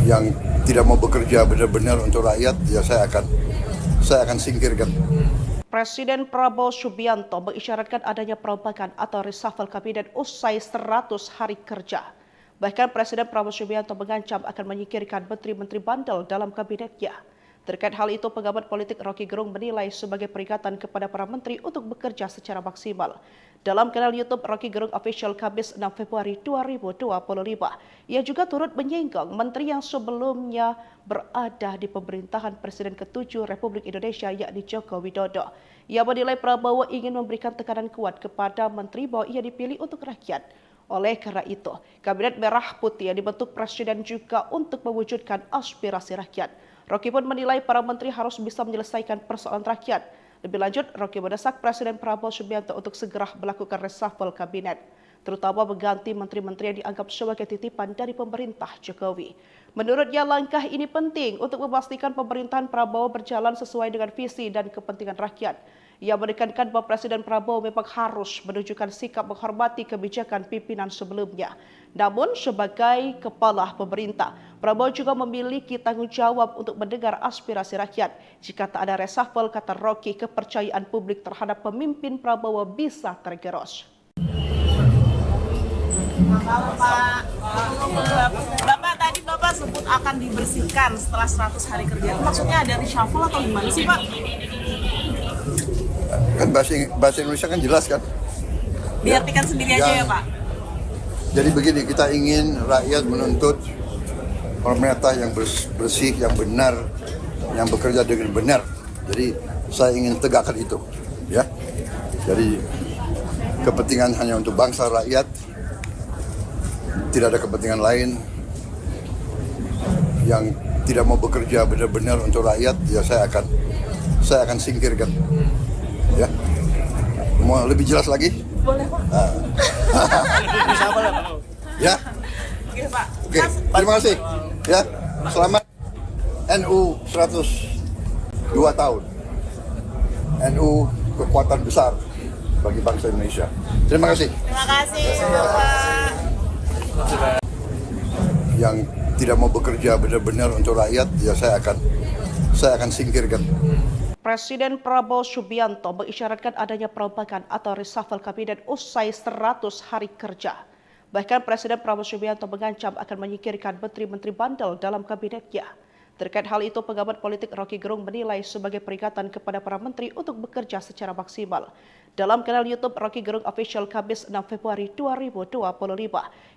yang tidak mau bekerja benar-benar untuk rakyat, ya saya akan singkirkan. Presiden Prabowo Subianto mengisyaratkan adanya perombakan atau reshuffle kabinet usai 100 hari kerja. Bahkan Presiden Prabowo Subianto mengancam akan menyingkirkan menteri-menteri bandel dalam kabinetnya. Terkait hal itu, pengamat politik Rocky Gerung menilai sebagai peringatan kepada para menteri untuk bekerja secara maksimal. Dalam kanal YouTube Rocky Gerung Official Kamis 6 Februari 2025, ia juga turut menyinggung menteri yang sebelumnya berada di pemerintahan Presiden ke-7 Republik Indonesia yakni Joko Widodo. Ia menilai Prabowo ingin memberikan tekanan kuat kepada menteri bahwa ia dipilih untuk rakyat. Oleh karena itu, Kabinet Merah Putih yang dibentuk Presiden juga untuk mewujudkan aspirasi rakyat. Rocky pun menilai para menteri harus bisa menyelesaikan persoalan rakyat. Lebih lanjut, Rocky mendesak Presiden Prabowo Subianto untuk segera melakukan reshuffle kabinet, terutama mengganti menteri-menteri yang dianggap sebagai titipan dari pemerintah Jokowi. Menurutnya, langkah ini penting untuk memastikan pemerintahan Prabowo berjalan sesuai dengan visi dan kepentingan rakyat. Ia menekankan bahwa Presiden Prabowo memang harus menunjukkan sikap menghormati kebijakan pimpinan sebelumnya. Namun, sebagai kepala pemerintah, Prabowo juga memiliki tanggung jawab untuk mendengar aspirasi rakyat. Jika tak ada reshuffle, kata Rocky, kepercayaan publik terhadap pemimpin Prabowo bisa tergerus. Bapak tadi Bapak sebut akan dibersihkan setelah 100 hari kerja. Maksudnya ada reshuffle atau gimana sih, Pak? Kan bahasa Indonesia kan jelas kan? Diartikan sendiri aja ya, Pak. Jadi begini, kita ingin rakyat menuntut pemerintah yang bersih, yang benar, yang bekerja dengan benar. Jadi saya ingin tegakkan itu, ya. Jadi kepentingan hanya untuk bangsa rakyat, tidak ada kepentingan lain. Yang tidak mau bekerja benar-benar untuk rakyat, ya saya akan singkirkan. Ya, mau lebih jelas lagi? Boleh, Pak. Ya. Oke, Pak. Oke, terima kasih. Ya, selamat NU 102 tahun. NU kekuatan besar bagi bangsa Indonesia. Terima kasih. Terima kasih, Bapak. Yang tidak mau bekerja benar-benar untuk rakyat, ya saya akan singkirkan. Presiden Prabowo Subianto mengisyaratkan adanya perombakan atau reshuffle kabinet usai 100 hari kerja. Bahkan Presiden Prabowo Subianto mengancam akan menyingkirkan menteri-menteri bandel dalam kabinetnya. Terkait hal itu, pengamat politik Rocky Gerung menilai sebagai peringatan kepada para menteri untuk bekerja secara maksimal. Dalam kanal YouTube Rocky Gerung Official Kamis 6 Februari 2025,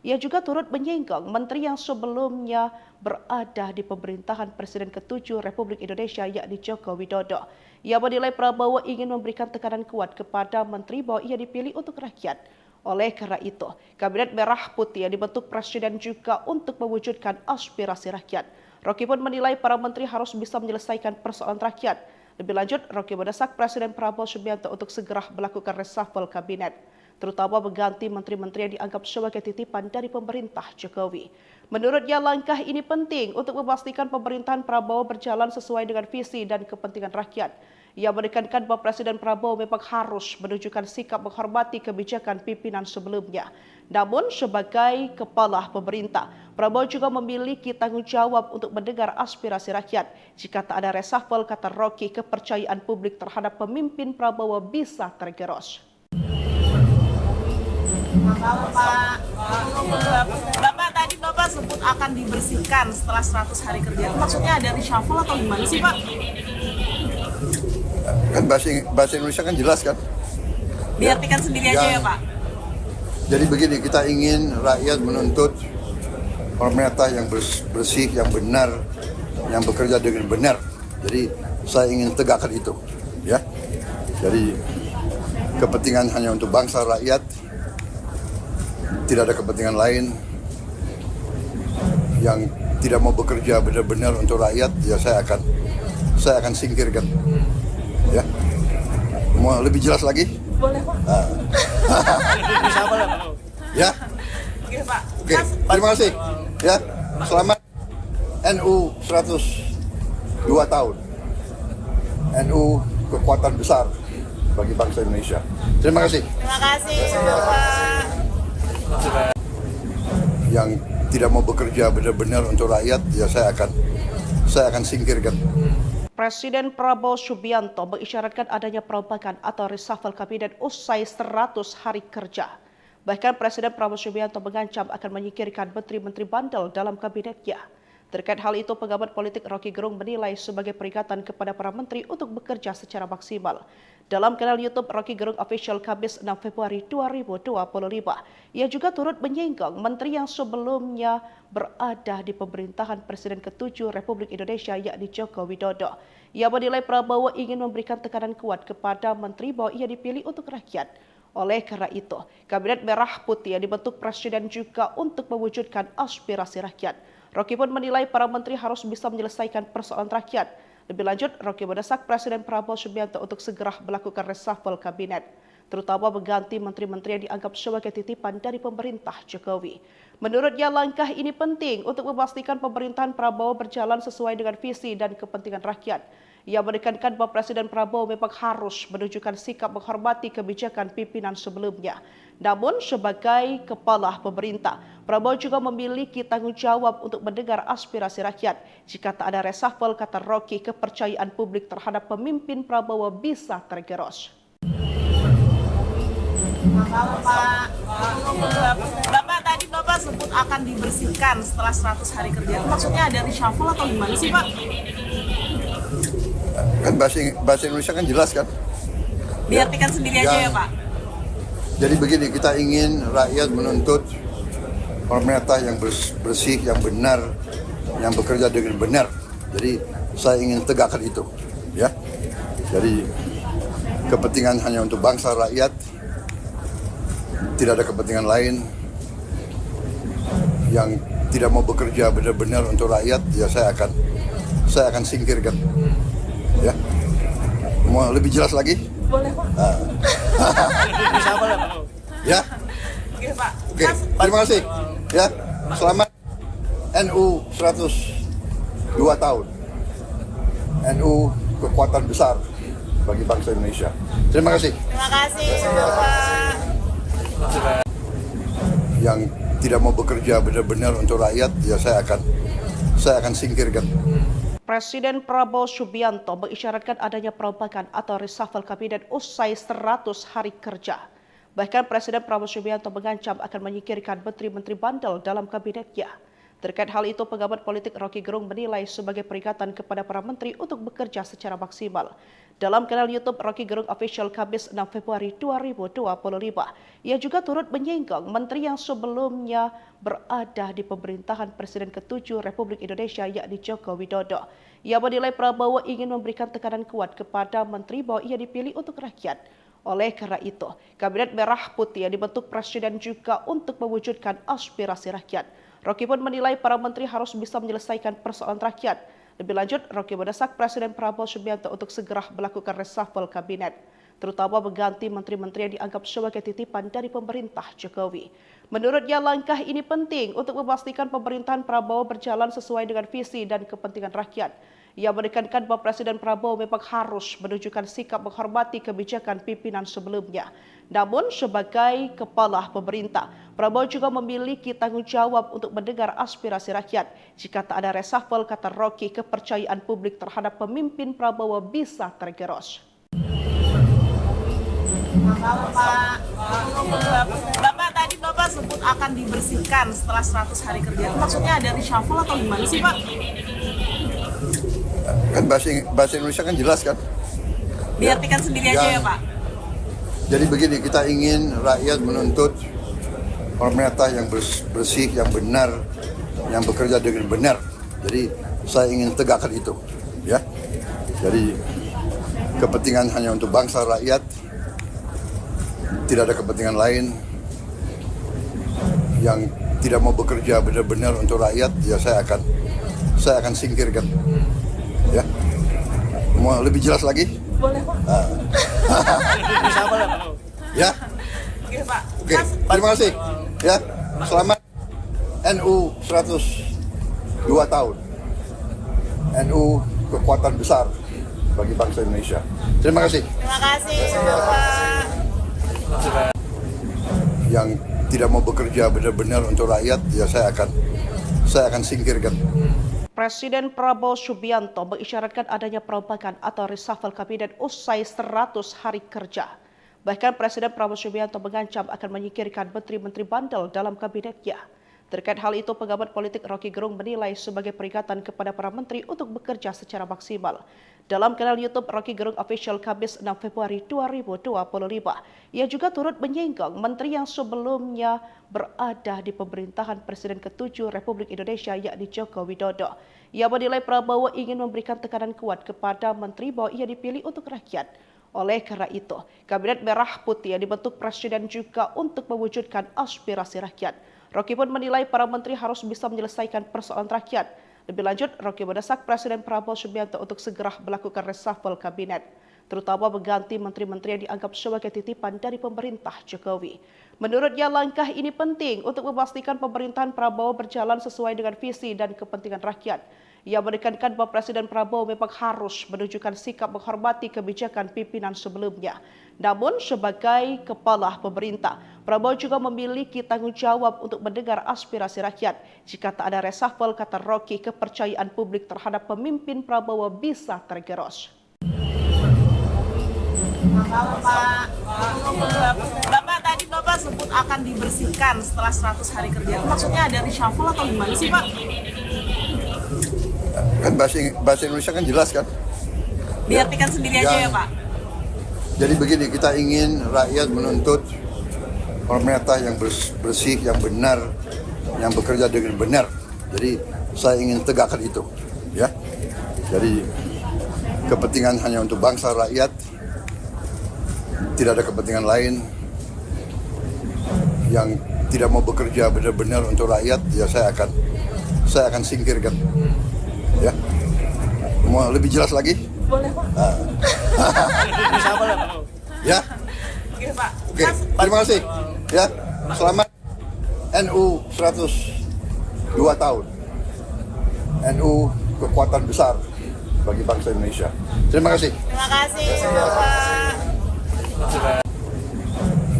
ia juga turut menyinggung menteri yang sebelumnya berada di pemerintahan Presiden ke-7 Republik Indonesia yakni Joko Widodo. Ia menilai Prabowo ingin memberikan tekanan kuat kepada menteri bahwa ia dipilih untuk rakyat. Oleh karena itu, Kabinet Merah Putih yang dibentuk Presiden juga untuk mewujudkan aspirasi rakyat. Rocky pun menilai para menteri harus bisa menyelesaikan persoalan rakyat. Lebih lanjut, Rocky mendesak Presiden Prabowo Subianto untuk segera melakukan reshuffle kabinet, terutama mengganti menteri-menteri yang dianggap sebagai titipan dari pemerintah Jokowi. Menurutnya, langkah ini penting untuk memastikan pemerintahan Prabowo berjalan sesuai dengan visi dan kepentingan rakyat. Ia menekankan bahwa Presiden Prabowo memang harus menunjukkan sikap menghormati kebijakan pimpinan sebelumnya. Namun, sebagai kepala pemerintah, Prabowo juga memiliki tanggung jawab untuk mendengar aspirasi rakyat. Jika tak ada reshuffle, kata Rocky, kepercayaan publik terhadap pemimpin Prabowo bisa tergerus. Bapak tadi Bapak sebut akan dibersihkan setelah 100 hari kerja. Maksudnya ada reshuffle atau gimana sih, Pak? Kan bahasa Indonesia kan jelas kan? Diartikan sendiri aja ya, Pak. Jadi begini, kita ingin rakyat menuntut pemerintah yang bersih, yang benar, yang bekerja dengan benar. Jadi saya ingin tegakkan itu, ya. Jadi kepentingan hanya untuk bangsa rakyat, tidak ada kepentingan lain. Yang tidak mau bekerja benar-benar untuk rakyat, ya saya akan singkirkan. Ya, mau lebih jelas lagi? Boleh, Pak. Ya. Oke, Pak. Oke, terima kasih. Ya, selamat NU 102 tahun. NU kekuatan besar bagi bangsa Indonesia. Terima kasih. Terima kasih, Bapak. Yang tidak mau bekerja benar-benar untuk rakyat, ya saya akan singkirkan. Presiden Prabowo Subianto mengisyaratkan adanya perombakan atau reshuffle kabinet usai 100 hari kerja. Bahkan Presiden Prabowo Subianto mengancam akan menyingkirkan menteri-menteri bandel dalam kabinetnya. Terkait hal itu, pengamat politik Rocky Gerung menilai sebagai peringatan kepada para menteri untuk bekerja secara maksimal. Dalam kanal YouTube Rocky Gerung Official Kamis 6 Februari 2025, ia juga turut menyinggung menteri yang sebelumnya berada di pemerintahan Presiden ke-7 Republik Indonesia yakni Joko Widodo. Ia menilai Prabowo ingin memberikan tekanan kuat kepada menteri bahwa ia dipilih untuk rakyat. Oleh karena itu, Kabinet Merah Putih yang dibentuk Presiden juga untuk mewujudkan aspirasi rakyat. Rocky pun menilai para menteri harus bisa menyelesaikan persoalan rakyat. Lebih lanjut, Rocky mendesak Presiden Prabowo Subianto untuk segera melakukan reshuffle kabinet, terutama mengganti menteri-menteri yang dianggap sebagai titipan dari pemerintah Jokowi. Menurutnya, langkah ini penting untuk memastikan pemerintahan Prabowo berjalan sesuai dengan visi dan kepentingan rakyat. Ia menekankan bahwa Presiden Prabowo memang harus menunjukkan sikap menghormati kebijakan pimpinan sebelumnya. Namun sebagai kepala pemerintah, Prabowo juga memiliki tanggung jawab untuk mendengar aspirasi rakyat. Jika tak ada reshuffle, kata Rocky, kepercayaan publik terhadap pemimpin Prabowo bisa tergerus. Bapak tadi sebut akan dibersihkan setelah 100 hari kerja. Maksudnya ada reshuffle atau gimana sih, Pak? Kan bahasa Indonesia kan jelas kan? Diartikan sendiri aja ya, Pak? Jadi begini, kita ingin rakyat menuntut pemerintah yang bersih, yang benar, yang bekerja dengan benar. Jadi saya ingin tegakkan itu, ya. Jadi kepentingan hanya untuk bangsa rakyat, tidak ada kepentingan lain. Yang tidak mau bekerja benar-benar untuk rakyat, ya saya akan singkirkan. Ya, mau lebih jelas lagi? Boleh, Pak. Ya. Oke, Pak. Oke, terima kasih. Ya, selamat NU 102 tahun. NU kekuatan besar bagi bangsa Indonesia. Terima kasih. Terima kasih, Bapak. Yang tidak mau bekerja benar-benar untuk rakyat, ya saya akan singkirkan. Presiden Prabowo Subianto mengisyaratkan adanya perombakan atau reshuffle kabinet usai 100 hari kerja. Bahkan Presiden Prabowo Subianto mengancam akan menyingkirkan menteri-menteri bandel dalam kabinetnya. Terkait hal itu, pengamat politik Rocky Gerung menilai sebagai peringatan kepada para menteri untuk bekerja secara maksimal. Dalam kanal YouTube Rocky Gerung Official Kamis 6 Februari 2025, ia juga turut menyinggung menteri yang sebelumnya berada di pemerintahan Presiden ke-7 Republik Indonesia yakni Joko Widodo. Ia menilai Prabowo ingin memberikan tekanan kuat kepada menteri bahwa ia dipilih untuk rakyat. Oleh karena itu, Kabinet Merah Putih yang dibentuk Presiden juga untuk mewujudkan aspirasi rakyat. Rocky pun menilai para menteri harus bisa menyelesaikan persoalan rakyat. Lebih lanjut, Rocky mendesak Presiden Prabowo Subianto untuk segera melakukan reshuffle kabinet, terutama mengganti menteri-menteri yang dianggap sebagai titipan dari pemerintah Jokowi. Menurutnya, langkah ini penting untuk memastikan pemerintahan Prabowo berjalan sesuai dengan visi dan kepentingan rakyat. Ia menekankan bahwa Presiden Prabowo memang harus menunjukkan sikap menghormati kebijakan pimpinan sebelumnya. Namun sebagai kepala pemerintah, Prabowo juga memiliki tanggung jawab untuk mendengar aspirasi rakyat. Jika tak ada reshuffle, kata Rocky, kepercayaan publik terhadap pemimpin Prabowo bisa tergerus. Bapak tadi sebut akan dibersihkan setelah 100 hari kerja. Maksudnya ada reshuffle atau gimana sih, Pak? Kan bahasa Indonesia kan jelas kan? Diartikan sendiri aja ya, Pak? Jadi begini, kita ingin rakyat menuntut pemerintah yang bersih, yang benar, yang bekerja dengan benar. Jadi saya ingin tegakkan itu, ya. Jadi kepentingan hanya untuk bangsa rakyat, tidak ada kepentingan lain. Yang tidak mau bekerja benar-benar untuk rakyat, ya saya akan singkirkan. Ya, mau lebih jelas lagi? Boleh, Pak. Ya. Oke, Pak. Oke, terima kasih. Ya, selamat NU 102 tahun. NU kekuatan besar bagi bangsa Indonesia. Terima kasih. Terima kasih, Bapak. Yang tidak mau bekerja benar-benar untuk rakyat, ya saya saya akan singkirkan. Presiden Prabowo Subianto mengisyaratkan adanya perombakan atau reshuffle kabinet usai 100 hari kerja. Bahkan Presiden Prabowo Subianto mengancam akan menyingkirkan menteri-menteri bandel dalam kabinetnya. Terkait hal itu, pengamat politik Rocky Gerung menilai sebagai peringatan kepada para menteri untuk bekerja secara maksimal. Dalam kanal YouTube Rocky Gerung Official Kamis 6 Februari 2025, ia juga turut menyinggung menteri yang sebelumnya berada di pemerintahan Presiden ke-7 Republik Indonesia yakni Joko Widodo. Ia menilai Prabowo ingin memberikan tekanan kuat kepada menteri bahwa ia dipilih untuk rakyat. Oleh karena itu, Kabinet Merah Putih yang dibentuk Presiden juga untuk mewujudkan aspirasi rakyat. Rocky pun menilai para menteri harus bisa menyelesaikan persoalan rakyat. Lebih lanjut, Rocky mendesak Presiden Prabowo Subianto untuk segera melakukan reshuffle kabinet, terutama mengganti menteri-menteri yang dianggap sebagai titipan dari pemerintah Jokowi. Menurutnya, langkah ini penting untuk memastikan pemerintahan Prabowo berjalan sesuai dengan visi dan kepentingan rakyat. Ia menekankan bahwa Presiden Prabowo memang harus menunjukkan sikap menghormati kebijakan pimpinan sebelumnya. Namun sebagai kepala pemerintah, Prabowo juga memiliki tanggung jawab untuk mendengar aspirasi rakyat. Jika tak ada reshuffle, kata Rocky, kepercayaan publik terhadap pemimpin Prabowo bisa tergerus. Bapak tadi Bapak sebut akan dibersihkan setelah 100 hari kerja. Maksudnya ada reshuffle atau gimana sih Pak? Kan bahasa Indonesia kan jelas kan? Diartikan sendiri aja ya Pak? Jadi begini, kita ingin rakyat menuntut pemerintah yang bersih, yang benar, yang bekerja dengan benar. Jadi saya ingin tegakkan itu, ya. Jadi kepentingan hanya untuk bangsa rakyat, tidak ada kepentingan lain. Yang tidak mau bekerja benar-benar untuk rakyat, ya saya akan singkirkan. Ya, mau lebih jelas lagi? Boleh Pak. Ya. Oke Pak. Oke, terima kasih. Ya, selamat NU 102 tahun. NU kekuatan besar bagi bangsa Indonesia. Terima kasih. Terima kasih Bapak.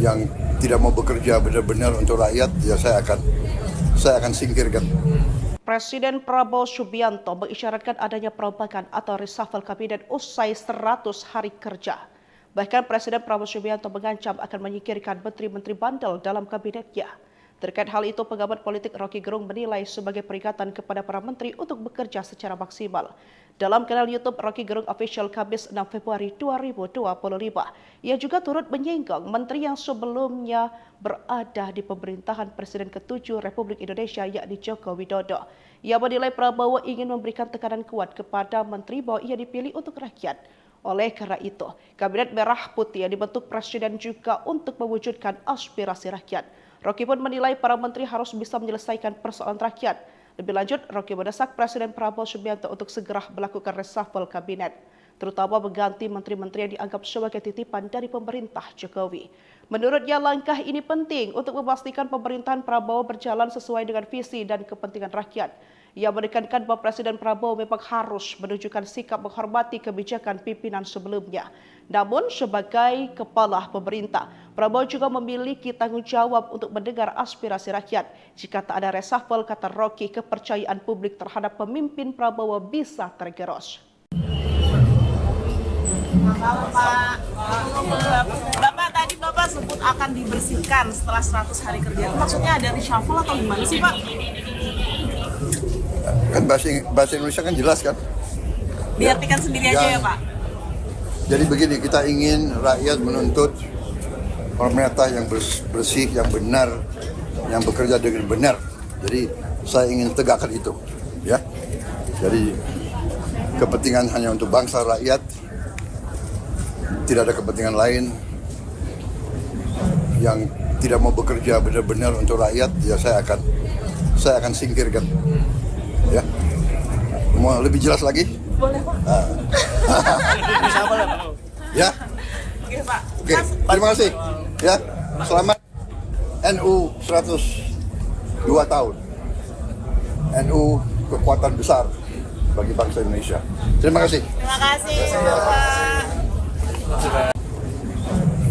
Yang tidak mau bekerja benar-benar untuk rakyat, ya saya akan singkirkan. Presiden Prabowo Subianto mengisyaratkan adanya perombakan atau reshuffle kabinet usai 100 hari kerja. Bahkan Presiden Prabowo Subianto mengancam akan menyingkirkan menteri-menteri bandel dalam kabinetnya. Terkait hal itu, pengamat politik Rocky Gerung menilai sebagai peringatan kepada para menteri untuk bekerja secara maksimal. Dalam kanal YouTube Rocky Gerung Official Kamis 6 Februari 2025, ia juga turut menyinggung menteri yang sebelumnya berada di pemerintahan Presiden ke-7 Republik Indonesia yakni Joko Widodo. Ia menilai Prabowo ingin memberikan tekanan kuat kepada menteri bahwa ia dipilih untuk rakyat. Oleh karena itu, Kabinet Merah Putih yang dibentuk Presiden juga untuk mewujudkan aspirasi rakyat. Rocky pun menilai para menteri harus bisa menyelesaikan persoalan rakyat. Lebih lanjut, Rocky mendesak Presiden Prabowo Subianto untuk segera melakukan reshuffle kabinet, terutama mengganti menteri-menteri yang dianggap sebagai titipan dari pemerintah Jokowi. Menurutnya, langkah ini penting untuk memastikan pemerintahan Prabowo berjalan sesuai dengan visi dan kepentingan rakyat. Ia menekankan bahwa Presiden Prabowo memang harus menunjukkan sikap menghormati kebijakan pimpinan sebelumnya. Namun sebagai kepala pemerintah, Prabowo juga memiliki tanggung jawab untuk mendengar aspirasi rakyat. Jika tak ada reshuffle, kata Rocky, kepercayaan publik terhadap pemimpin Prabowo bisa tergerus. Bapak tadi Bapak sebut akan dibersihkan setelah 100 hari kerja. Maksudnya ada reshuffle atau gimana sih Pak? Kan bahasa Indonesia kan jelas kan? Diartikan sendiri aja ya Pak? Jadi begini, kita ingin rakyat menuntut pemerintah yang bersih, yang benar, yang bekerja dengan benar. Jadi saya ingin tegakkan itu, ya. Jadi kepentingan hanya untuk bangsa rakyat, tidak ada kepentingan lain. Yang tidak mau bekerja benar-benar untuk rakyat, ya saya akan singkirkan. Ya, mau lebih jelas lagi? Boleh Pak. Ya. Oke Pak. Oke, terima kasih. Ya, selamat NU 102 tahun. NU kekuatan besar bagi bangsa Indonesia. Terima kasih. Terima kasih Bapak.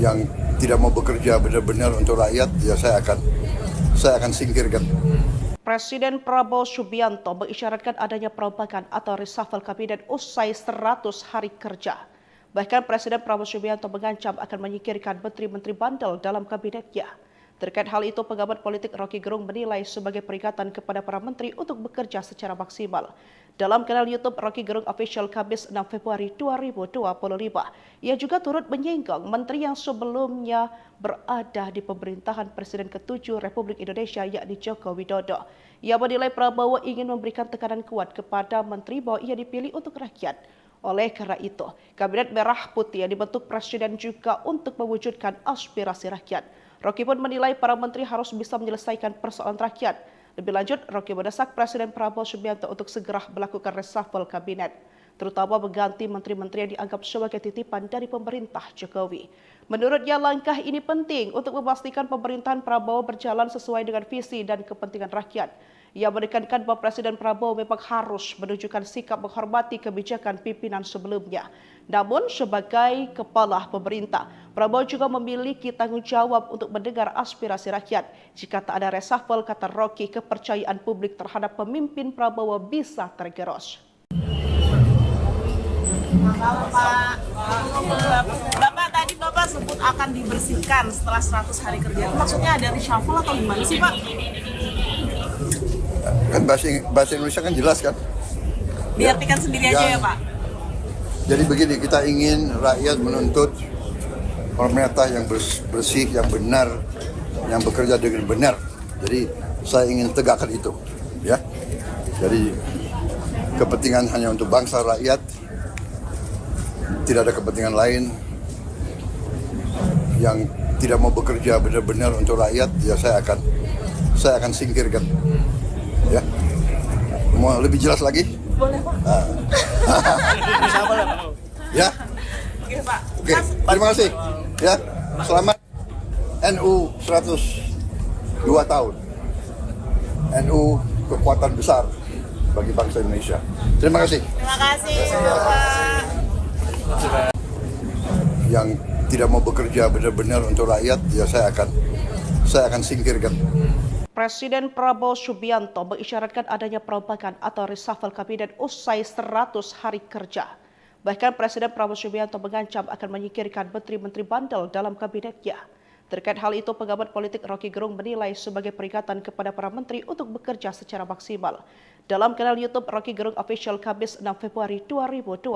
Yang tidak mau bekerja benar-benar untuk rakyat, ya saya akan singkirkan. Presiden Prabowo Subianto mengisyaratkan adanya perombakan atau reshuffle kabinet usai 100 hari kerja. Bahkan Presiden Prabowo Subianto mengancam akan menyingkirkan menteri-menteri bandel dalam kabinetnya. Terkait hal itu, pengamat politik Rocky Gerung menilai sebagai peringatan kepada para menteri untuk bekerja secara maksimal. Dalam kanal YouTube Rocky Gerung Official Kamis 6 Februari 2025, ia juga turut menyinggung menteri yang sebelumnya berada di pemerintahan Presiden ke-7 Republik Indonesia yakni Joko Widodo. Ia menilai Prabowo ingin memberikan tekanan kuat kepada menteri bahwa ia dipilih untuk rakyat. Oleh karena itu, Kabinet Merah Putih yang dibentuk Presiden juga untuk mewujudkan aspirasi rakyat. Rocky pun menilai para menteri harus bisa menyelesaikan persoalan rakyat. Lebih lanjut, Rocky mendesak Presiden Prabowo Subianto untuk segera melakukan reshuffle kabinet, terutama mengganti menteri-menteri yang dianggap sebagai titipan dari pemerintah Jokowi. Menurutnya, langkah ini penting untuk memastikan pemerintahan Prabowo berjalan sesuai dengan visi dan kepentingan rakyat. Ia menekankan bahwa Presiden Prabowo memang harus menunjukkan sikap menghormati kebijakan pimpinan sebelumnya. Namun, sebagai kepala pemerintah, Prabowo juga memiliki tanggung jawab untuk mendengar aspirasi rakyat. Jika tak ada reshuffle, kata Rocky, kepercayaan publik terhadap pemimpin Prabowo bisa tergerus. Bapak tadi Bapak sebut akan dibersihkan setelah 100 hari kerja. Itu maksudnya ada reshuffle atau gimana sih Pak? Kan bahasa Indonesia kan jelas kan? Diartikan sendiri aja ya Pak? Jadi begini, kita ingin rakyat menuntut pemerintah yang bersih, yang benar, yang bekerja dengan benar. Jadi saya ingin tegakkan itu, ya. Jadi kepentingan hanya untuk bangsa rakyat, tidak ada kepentingan lain. Yang tidak mau bekerja benar-benar untuk rakyat, ya saya akan singkirkan. Ya, mau lebih jelas lagi? Boleh Pak. Ya. Oke Pak. Oke, terima kasih. Ya, selamat NU 102 tahun. NU kekuatan besar bagi bangsa Indonesia. Terima kasih. Terima kasih Bapak. Yang tidak mau bekerja benar-benar untuk rakyat, ya saya akan singkirkan. Presiden Prabowo Subianto mengisyaratkan adanya perombakan atau reshuffle kabinet usai 100 hari kerja. Bahkan Presiden Prabowo Subianto mengancam akan menyingkirkan menteri-menteri bandel dalam kabinetnya. Terkait hal itu, pengamat politik Rocky Gerung menilai sebagai peringatan kepada para menteri untuk bekerja secara maksimal. Dalam kanal YouTube Rocky Gerung Official Kamis 6 Februari 2025,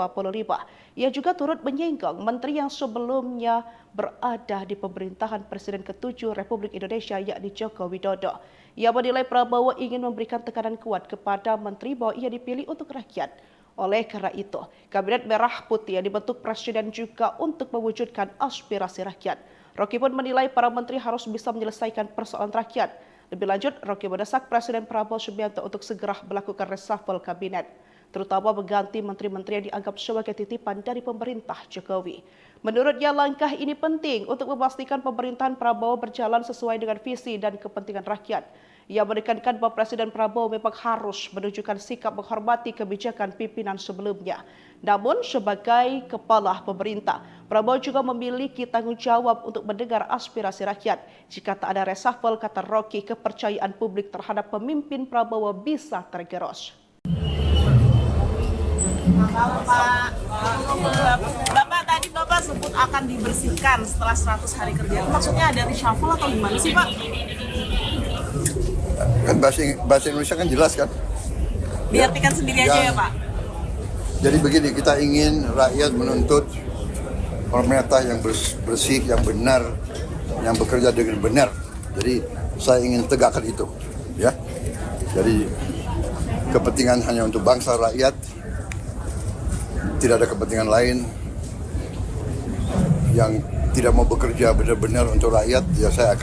ia juga turut menyinggung menteri yang sebelumnya berada di pemerintahan Presiden ke-7 Republik Indonesia yakni Joko Widodo. Ia menilai Prabowo ingin memberikan tekanan kuat kepada menteri bahwa ia dipilih untuk rakyat. Oleh karena itu, Kabinet Merah Putih yang dibentuk Presiden juga untuk mewujudkan aspirasi rakyat. Rocky pun menilai para menteri harus bisa menyelesaikan persoalan rakyat. Lebih lanjut, Rocky mendesak Presiden Prabowo Subianto untuk segera melakukan reshuffle kabinet, terutama mengganti menteri-menteri yang dianggap sebagai titipan dari pemerintah Jokowi. Menurutnya, langkah ini penting untuk memastikan pemerintahan Prabowo berjalan sesuai dengan visi dan kepentingan rakyat. Ia menekankan bahwa Presiden Prabowo memang harus menunjukkan sikap menghormati kebijakan pimpinan sebelumnya. Namun, sebagai kepala pemerintah, Prabowo juga memiliki tanggung jawab untuk mendengar aspirasi rakyat. Jika tak ada reshuffle, kata Rocky, kepercayaan publik terhadap pemimpin Prabowo bisa tergerus. Bapak tadi Bapak sebut akan dibersihkan setelah 100 hari kerja. Itu maksudnya ada reshuffle atau gimana sih Pak? Kan bahasa Indonesia kan jelas kan? Diartikan sendiri aja ya Pak? Jadi begini, kita ingin rakyat menuntut pemerintah yang bersih, yang benar, yang bekerja dengan benar. Jadi saya ingin tegakkan itu, ya. Jadi kepentingan hanya untuk bangsa rakyat, tidak ada kepentingan lain. Yang tidak mau bekerja benar-benar untuk rakyat, ya saya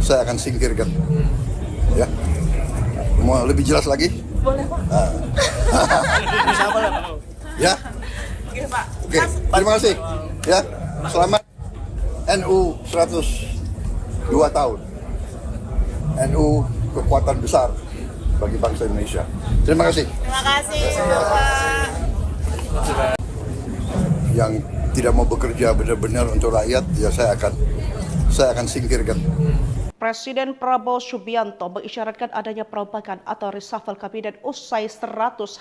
akan singkirkan. Ya, mau lebih jelas lagi? Boleh Pak. Ya. Oke Pak. Oke, terima kasih. Ya, selamat NU 102 tahun. NU kekuatan besar bagi bangsa Indonesia. Terima kasih. Terima kasih Bapak. Yang tidak mau bekerja benar-benar untuk rakyat, ya saya akan singkirkan. Presiden Prabowo Subianto mengisyaratkan adanya perombakan atau reshuffle kabinet usai 100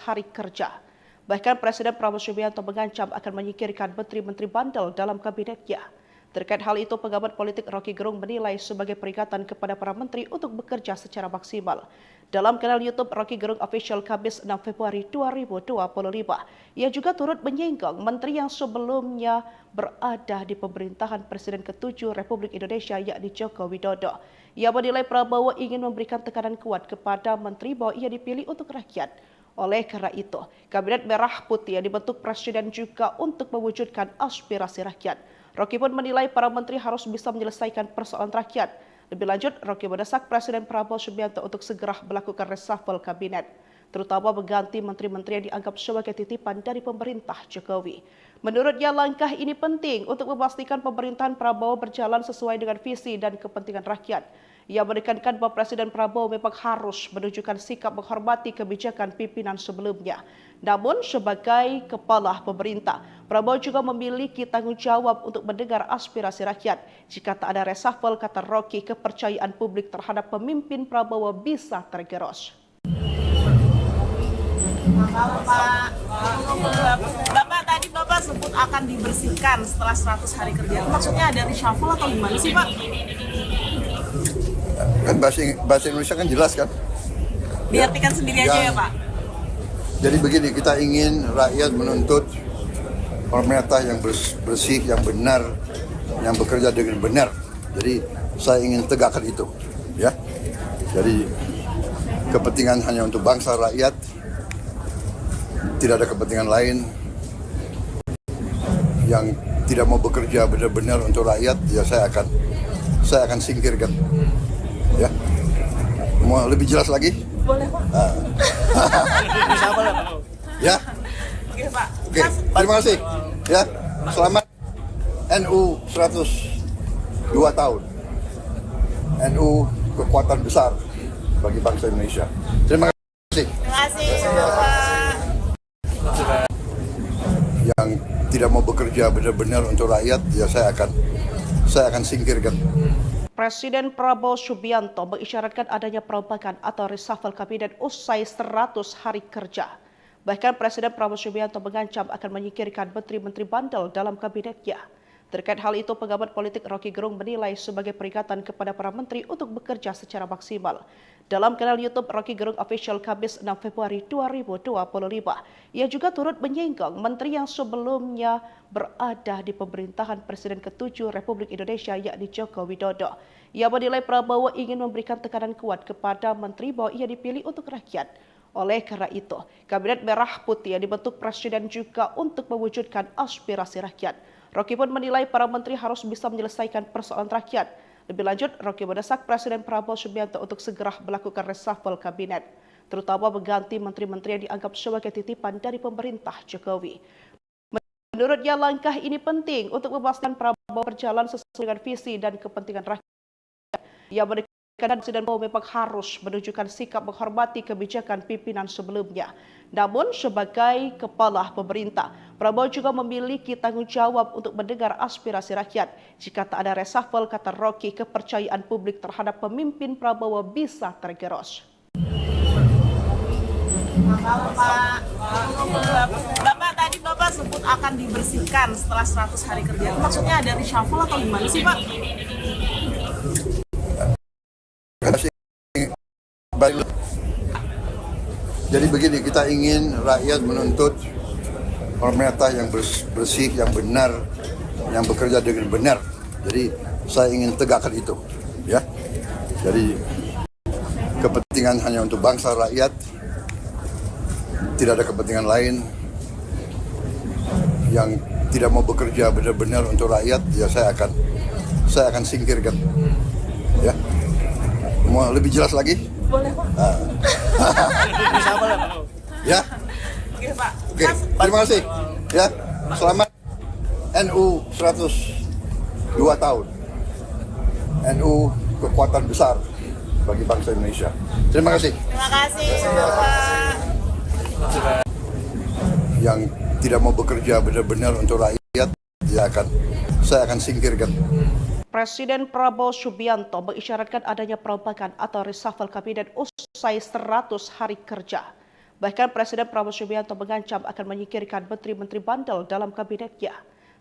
hari kerja. Bahkan Presiden Prabowo Subianto mengancam akan menyingkirkan menteri-menteri bandel dalam kabinetnya. Terkait hal itu, pengamat politik Rocky Gerung menilai sebagai peringatan kepada para menteri untuk bekerja secara maksimal. Dalam kanal YouTube Rocky Gerung Official Kamis 6 Februari 2025, ia juga turut menyinggung menteri yang sebelumnya berada di pemerintahan Presiden ke-7 Republik Indonesia yakni Joko Widodo. Ia menilai Prabowo ingin memberikan tekanan kuat kepada menteri bahwa ia dipilih untuk rakyat. Oleh karena itu, Kabinet Merah Putih yang dibentuk Presiden juga untuk mewujudkan aspirasi rakyat. Rocky pun menilai para menteri harus bisa menyelesaikan persoalan rakyat. Lebih lanjut, Rocky mendesak Presiden Prabowo Subianto untuk segera melakukan reshuffle kabinet, terutama mengganti menteri-menteri yang dianggap sebagai titipan dari pemerintah Jokowi. Menurutnya, langkah ini penting untuk memastikan pemerintahan Prabowo berjalan sesuai dengan visi dan kepentingan rakyat. Ia menekankan bahwa Presiden Prabowo memang harus menunjukkan sikap menghormati kebijakan pimpinan sebelumnya. Namun, sebagai kepala pemerintah, Prabowo juga memiliki tanggung jawab untuk mendengar aspirasi rakyat. Jika tak ada reshuffle, kata Rocky, kepercayaan publik terhadap pemimpin Prabowo bisa tergerus. Bapak tadi Bapak sebut akan dibersihkan setelah 100 hari kerja. Maksudnya ada reshuffle atau gimana sih Pak? Kan bahasa Indonesia kan jelas kan? Diartikan sendiri aja ya Pak? Jadi begini, kita ingin rakyat menuntut pemerintah yang bersih, yang benar, yang bekerja dengan benar. Jadi saya ingin tegakkan itu, ya. Jadi kepentingan hanya untuk bangsa rakyat, tidak ada kepentingan lain. Yang tidak mau bekerja benar-benar untuk rakyat, ya saya akan singkirkan. Ya, mau lebih jelas lagi? Boleh Pak. Ya. Oke Pak. Oke, terima kasih. Ya, selamat NU 102 tahun. NU kekuatan besar bagi bangsa Indonesia. Terima kasih. Terima kasih Bapak. Yang tidak mau bekerja benar-benar untuk rakyat, ya saya akan singkirkan. Presiden Prabowo Subianto mengisyaratkan adanya perombakan atau reshuffle kabinet usai 100 hari kerja. Bahkan Presiden Prabowo Subianto mengancam akan menyingkirkan menteri-menteri bandel dalam kabinetnya. Terkait hal itu, pengamat politik Rocky Gerung menilai sebagai peringatan kepada para menteri untuk bekerja secara maksimal. Dalam kanal YouTube Rocky Gerung Official Kamis 6 Februari 2025, ia juga turut menyinggung menteri yang sebelumnya berada di pemerintahan Presiden ke-7 Republik Indonesia yakni Joko Widodo. Ia menilai Prabowo ingin memberikan tekanan kuat kepada menteri bahwa ia dipilih untuk rakyat. Oleh karena itu, Kabinet Merah Putih yang dibentuk Presiden juga untuk mewujudkan aspirasi rakyat. Rocky pun menilai para menteri harus bisa menyelesaikan persoalan rakyat. Lebih lanjut, Rocky mendesak Presiden Prabowo Subianto untuk segera melakukan reshuffle kabinet, terutama mengganti menteri-menteri yang dianggap sebagai titipan dari pemerintah Jokowi. Menurutnya, langkah ini penting untuk memastikan Prabowo berjalan sesuai dengan visi dan kepentingan rakyat. Ia menekankan Presiden Prabowo memang harus menunjukkan sikap menghormati kebijakan pimpinan sebelumnya. Namun, sebagai kepala pemerintah, Prabowo juga memiliki tanggung jawab untuk mendengar aspirasi rakyat. Jika tak ada reshuffle, kata Rocky, kepercayaan publik terhadap pemimpin Prabowo bisa tergerus. Bapak tadi Bapak sebut akan dibersihkan setelah 100 hari kerja. Maksudnya ada reshuffle atau gimana sih Pak? Jadi begini, kita ingin rakyat menuntut pemerintah yang bersih, yang benar, yang bekerja dengan benar. Jadi saya ingin tegakkan itu, ya. Jadi kepentingan hanya untuk bangsa rakyat, tidak ada kepentingan lain. Yang tidak mau bekerja benar-benar untuk rakyat, ya saya akan singkirkan. Ya, mau lebih jelas lagi? Boleh Pak. Ya. Oke Pak. Oke, terima kasih. Ya, selamat NU 102 tahun. NU kekuatan besar bagi bangsa Indonesia. Terima kasih. Terima kasih Bapak. Yang tidak mau bekerja benar-benar untuk rakyat, saya akan singkirkan. Presiden Prabowo Subianto mengisyaratkan adanya perombakan atau reshuffle kabinet usai 100 hari kerja. Bahkan Presiden Prabowo Subianto mengancam akan menyingkirkan menteri-menteri bandel dalam kabinetnya.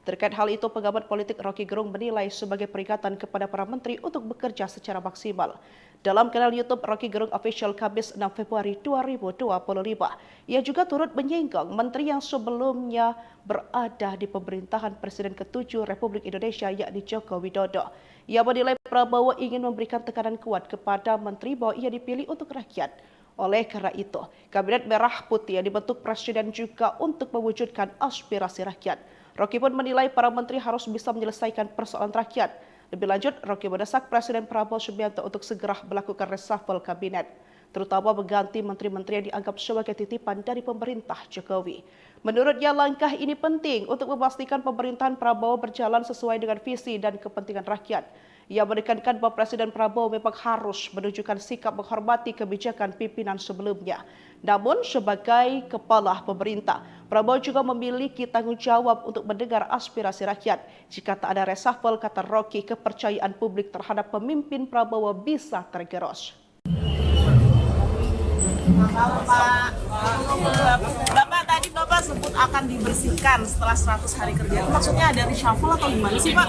Terkait hal itu, pengamat politik Rocky Gerung menilai sebagai peringatan kepada para menteri untuk bekerja secara maksimal. Dalam kanal YouTube Rocky Gerung Official Kamis 6 Februari 2025, ia juga turut menyinggung menteri yang sebelumnya berada di pemerintahan Presiden ke-7 Republik Indonesia yakni Joko Widodo. Ia menilai Prabowo ingin memberikan tekanan kuat kepada menteri bahwa ia dipilih untuk rakyat. Oleh karena itu, Kabinet Merah Putih yang dibentuk Presiden juga untuk mewujudkan aspirasi rakyat. Rocky pun menilai para menteri harus bisa menyelesaikan persoalan rakyat. Lebih lanjut, Rocky mendesak Presiden Prabowo Subianto untuk segera melakukan reshuffle kabinet, terutama mengganti menteri-menteri yang dianggap sebagai titipan dari pemerintah Jokowi. Menurutnya, langkah ini penting untuk memastikan pemerintahan Prabowo berjalan sesuai dengan visi dan kepentingan rakyat. Ia menekankan bahwa Presiden Prabowo memang harus menunjukkan sikap menghormati kebijakan pimpinan sebelumnya. Namun, sebagai kepala pemerintah, Prabowo juga memiliki tanggung jawab untuk mendengar aspirasi rakyat. Jika tak ada reshuffle, kata Rocky, kepercayaan publik terhadap pemimpin Prabowo bisa tergerus. Bapak tadi Bapak sebut akan dibersihkan setelah 100 hari kerja. Maksudnya ada reshuffle atau gimana sih Pak?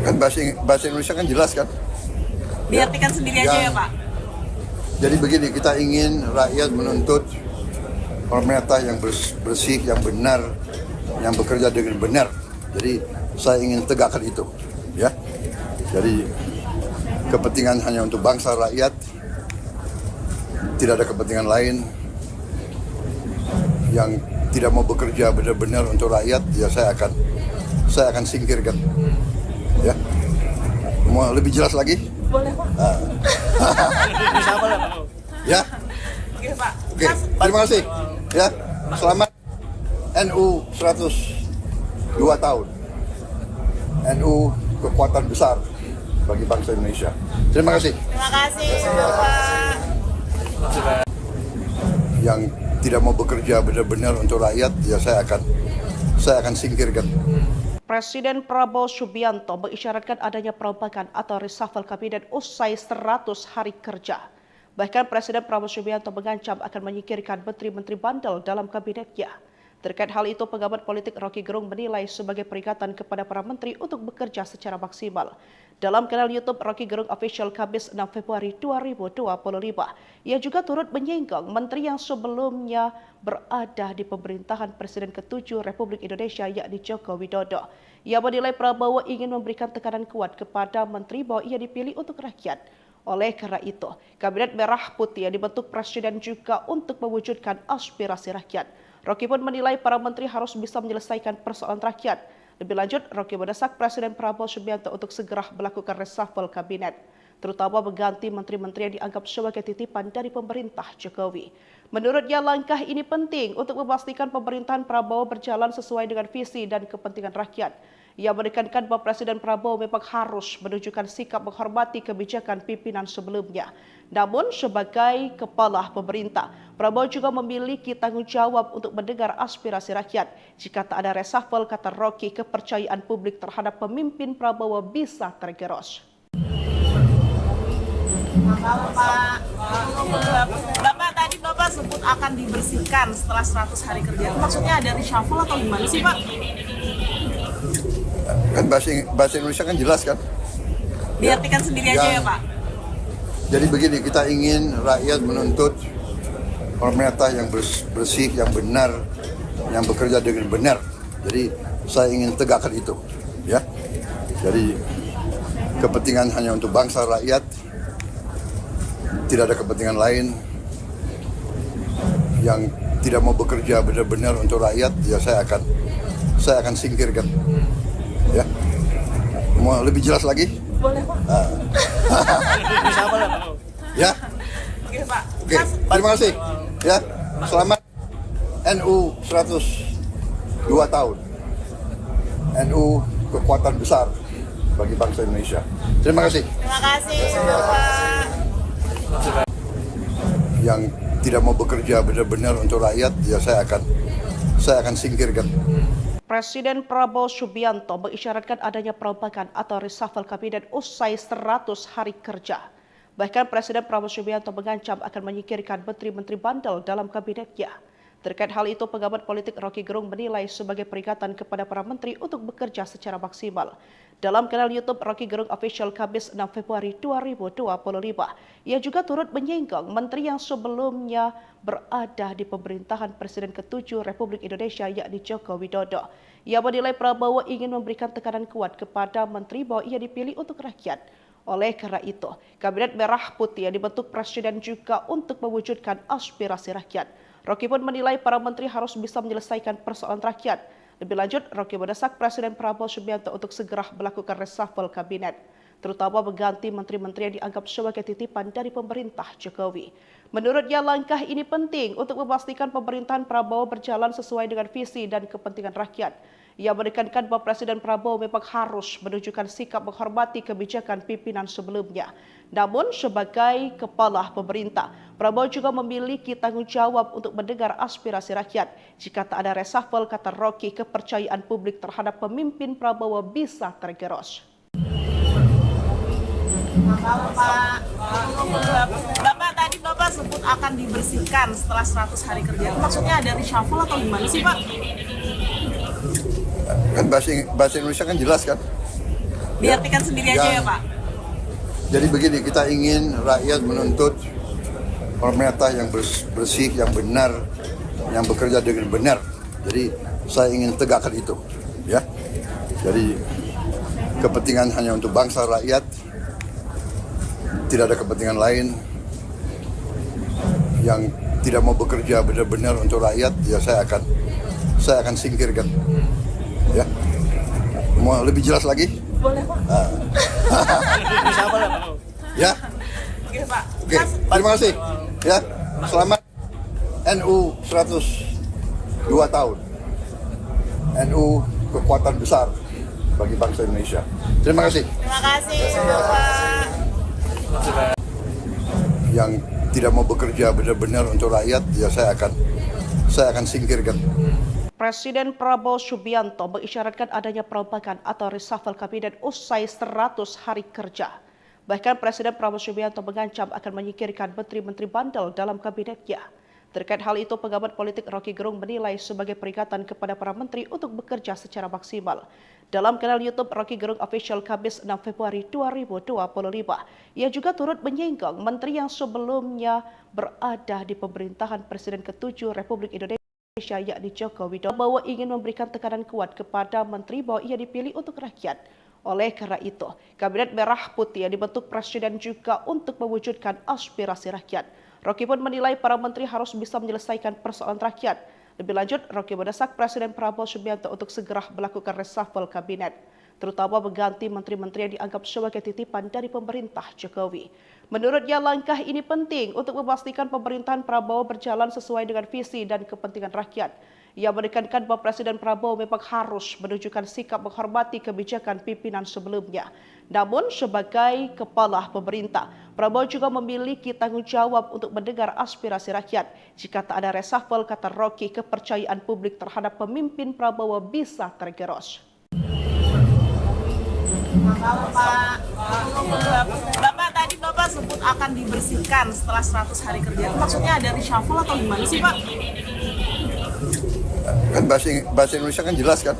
Kan bahasa Indonesia kan jelas kan? Diartikan sendiri aja ya Pak? Jadi begini, kita ingin rakyat menuntut pemerintah yang bersih, yang benar, yang bekerja dengan benar. Jadi saya ingin tegakkan itu, ya. Jadi kepentingan hanya untuk bangsa rakyat, tidak ada kepentingan lain. Yang tidak mau bekerja benar-benar untuk rakyat, ya saya akan singkirkan. Ya, mau lebih jelas lagi? Boleh Pak. Ya. Oke Pak. Oke, terima kasih. Ya, selamat NU 102 tahun. NU kekuatan besar bagi bangsa Indonesia. Terima kasih. Terima kasih Bapak. Yang tidak mau bekerja benar-benar untuk rakyat, ya saya akan singkirkan. Presiden Prabowo Subianto mengisyaratkan adanya perombakan atau reshuffle kabinet usai 100 hari kerja. Bahkan Presiden Prabowo Subianto mengancam akan menyingkirkan menteri-menteri bandel dalam kabinetnya. Terkait hal itu, pengamat politik Rocky Gerung menilai sebagai peringatan kepada para menteri untuk bekerja secara maksimal. Dalam kanal YouTube Rocky Gerung Official Kamis 6 Februari 2025, ia juga turut menyinggung menteri yang sebelumnya berada di pemerintahan Presiden ke-7 Republik Indonesia yakni Joko Widodo. Ia menilai Prabowo ingin memberikan tekanan kuat kepada menteri bahwa ia dipilih untuk rakyat. Oleh karena itu, Kabinet Merah Putih yang dibentuk Presiden juga untuk mewujudkan aspirasi rakyat. Rocky pun menilai para menteri harus bisa menyelesaikan persoalan rakyat. Lebih lanjut, Rocky mendesak Presiden Prabowo Subianto untuk segera melakukan reshuffle kabinet, terutama mengganti menteri-menteri yang dianggap sebagai titipan dari pemerintah Jokowi. Menurutnya, langkah ini penting untuk memastikan pemerintahan Prabowo berjalan sesuai dengan visi dan kepentingan rakyat. Ia menekankan bahwa Presiden Prabowo memang harus menunjukkan sikap menghormati kebijakan pimpinan sebelumnya. Namun, sebagai kepala pemerintah, Prabowo juga memiliki tanggung jawab untuk mendengar aspirasi rakyat. Jika tak ada reshuffle, kata Rocky, kepercayaan publik terhadap pemimpin Prabowo bisa tergerus. Bapak tadi Bapak sebut akan dibersihkan setelah 100 hari kerja. Maksudnya ada reshuffle atau gimana sih Pak? Kan bahasa Indonesia kan jelas kan? Diartikan sendiri aja ya Pak? Jadi begini, kita ingin rakyat menuntut pemerintah yang bersih, yang benar, yang bekerja dengan benar. Jadi saya ingin tegakkan itu, ya. Jadi kepentingan hanya untuk bangsa rakyat, tidak ada kepentingan lain. Yang tidak mau bekerja benar-benar untuk rakyat, ya saya akan singkirkan. Ya, mau lebih jelas lagi? Boleh Pak. Ya. Oke Pak. Oke, terima kasih. Ya, selamat NU 102 tahun. NU kekuatan besar bagi bangsa Indonesia. Terima kasih. Terima kasih Bapak. Yang tidak mau bekerja benar-benar untuk rakyat, ya saya akan singkirkan. Presiden Prabowo Subianto mengisyaratkan adanya perombakan atau reshuffle kabinet usai 100 hari kerja. Bahkan Presiden Prabowo Subianto mengancam akan menyingkirkan menteri-menteri bandel dalam kabinetnya. Terkait hal itu, pengamat politik Rocky Gerung menilai sebagai peringatan kepada para menteri untuk bekerja secara maksimal. Dalam kanal YouTube Rocky Gerung Official Kamis 6 Februari 2025, ia juga turut menyinggung menteri yang sebelumnya berada di pemerintahan Presiden ke-7 Republik Indonesia yakni Joko Widodo. Ia menilai Prabowo ingin memberikan tekanan kuat kepada menteri bahwa ia dipilih untuk rakyat. Oleh karena itu, Kabinet Merah Putih yang dibentuk Presiden juga untuk mewujudkan aspirasi rakyat. Rocky pun menilai para menteri harus bisa menyelesaikan persoalan rakyat. Lebih lanjut, Rocky mendesak Presiden Prabowo Subianto untuk segera melakukan reshuffle kabinet, terutama mengganti menteri-menteri yang dianggap sebagai titipan dari pemerintah Jokowi. Menurutnya, langkah ini penting untuk memastikan pemerintahan Prabowo berjalan sesuai dengan visi dan kepentingan rakyat. Ia menekankan bahwa Presiden Prabowo memang harus menunjukkan sikap menghormati kebijakan pimpinan sebelumnya. Namun, sebagai kepala pemerintah, Prabowo juga memiliki tanggung jawab untuk mendengar aspirasi rakyat. Jika tak ada reshuffle, kata Rocky, kepercayaan publik terhadap pemimpin Prabowo bisa tergerus. Bapak tadi Bapak sebut akan dibersihkan setelah 100 hari kerja. Maksudnya ada reshuffle atau gimana sih Pak? Kan bahasa Indonesia kan jelas kan? Diartikan sendiri aja ya Pak? Jadi begini, kita ingin rakyat menuntut pemerintah yang bersih, yang benar, yang bekerja dengan benar. Jadi saya ingin tegakkan itu, ya. Jadi kepentingan hanya untuk bangsa rakyat, tidak ada kepentingan lain. Yang tidak mau bekerja benar-benar untuk rakyat, ya saya akan singkirkan. Ya, mau lebih jelas lagi? Boleh Pak. Ya. Oke Pak. Oke, terima kasih. Ya, selamat NU 102 tahun. NU kekuatan besar bagi bangsa Indonesia. Terima kasih. Terima kasih Bapak. Yang tidak mau bekerja benar-benar untuk rakyat, ya saya akan singkirkan. Presiden Prabowo Subianto mengisyaratkan adanya perombakan atau reshuffle kabinet usai 100 hari kerja. Bahkan Presiden Prabowo Subianto mengancam akan menyingkirkan menteri-menteri bandel dalam kabinetnya. Terkait hal itu, pengamat politik Rocky Gerung menilai sebagai peringatan kepada para menteri untuk bekerja secara maksimal. Dalam kanal YouTube Rocky Gerung Official Kamis 6 Februari 2025, ia juga turut menyinggung menteri yang sebelumnya berada di pemerintahan Presiden ke-7 Republik Indonesia yakni Joko Widodo, bahwa ingin memberikan tekanan kuat kepada menteri bahwa ia dipilih untuk rakyat. Oleh karena itu, Kabinet Merah Putih yang dibentuk Presiden juga untuk mewujudkan aspirasi rakyat. Rocky pun menilai para menteri harus bisa menyelesaikan persoalan rakyat. Lebih lanjut, Rocky mendesak Presiden Prabowo Subianto untuk segera melakukan reshuffle kabinet, terutama mengganti menteri-menteri yang dianggap sebagai titipan dari pemerintah Jokowi. Menurutnya, langkah ini penting untuk memastikan pemerintahan Prabowo berjalan sesuai dengan visi dan kepentingan rakyat. Ia menekankan bahwa Presiden Prabowo memang harus menunjukkan sikap menghormati kebijakan pimpinan sebelumnya. Namun, sebagai kepala pemerintah, Prabowo juga memiliki tanggung jawab untuk mendengar aspirasi rakyat. Jika tak ada reshuffle, kata Rocky, kepercayaan publik terhadap pemimpin Prabowo bisa tergerus. Bapak tadi Bapak sebut akan dibersihkan setelah 100 hari kerja. Maksudnya ada reshuffle atau gimana sih Pak? Kan bahasa Indonesia kan jelas kan?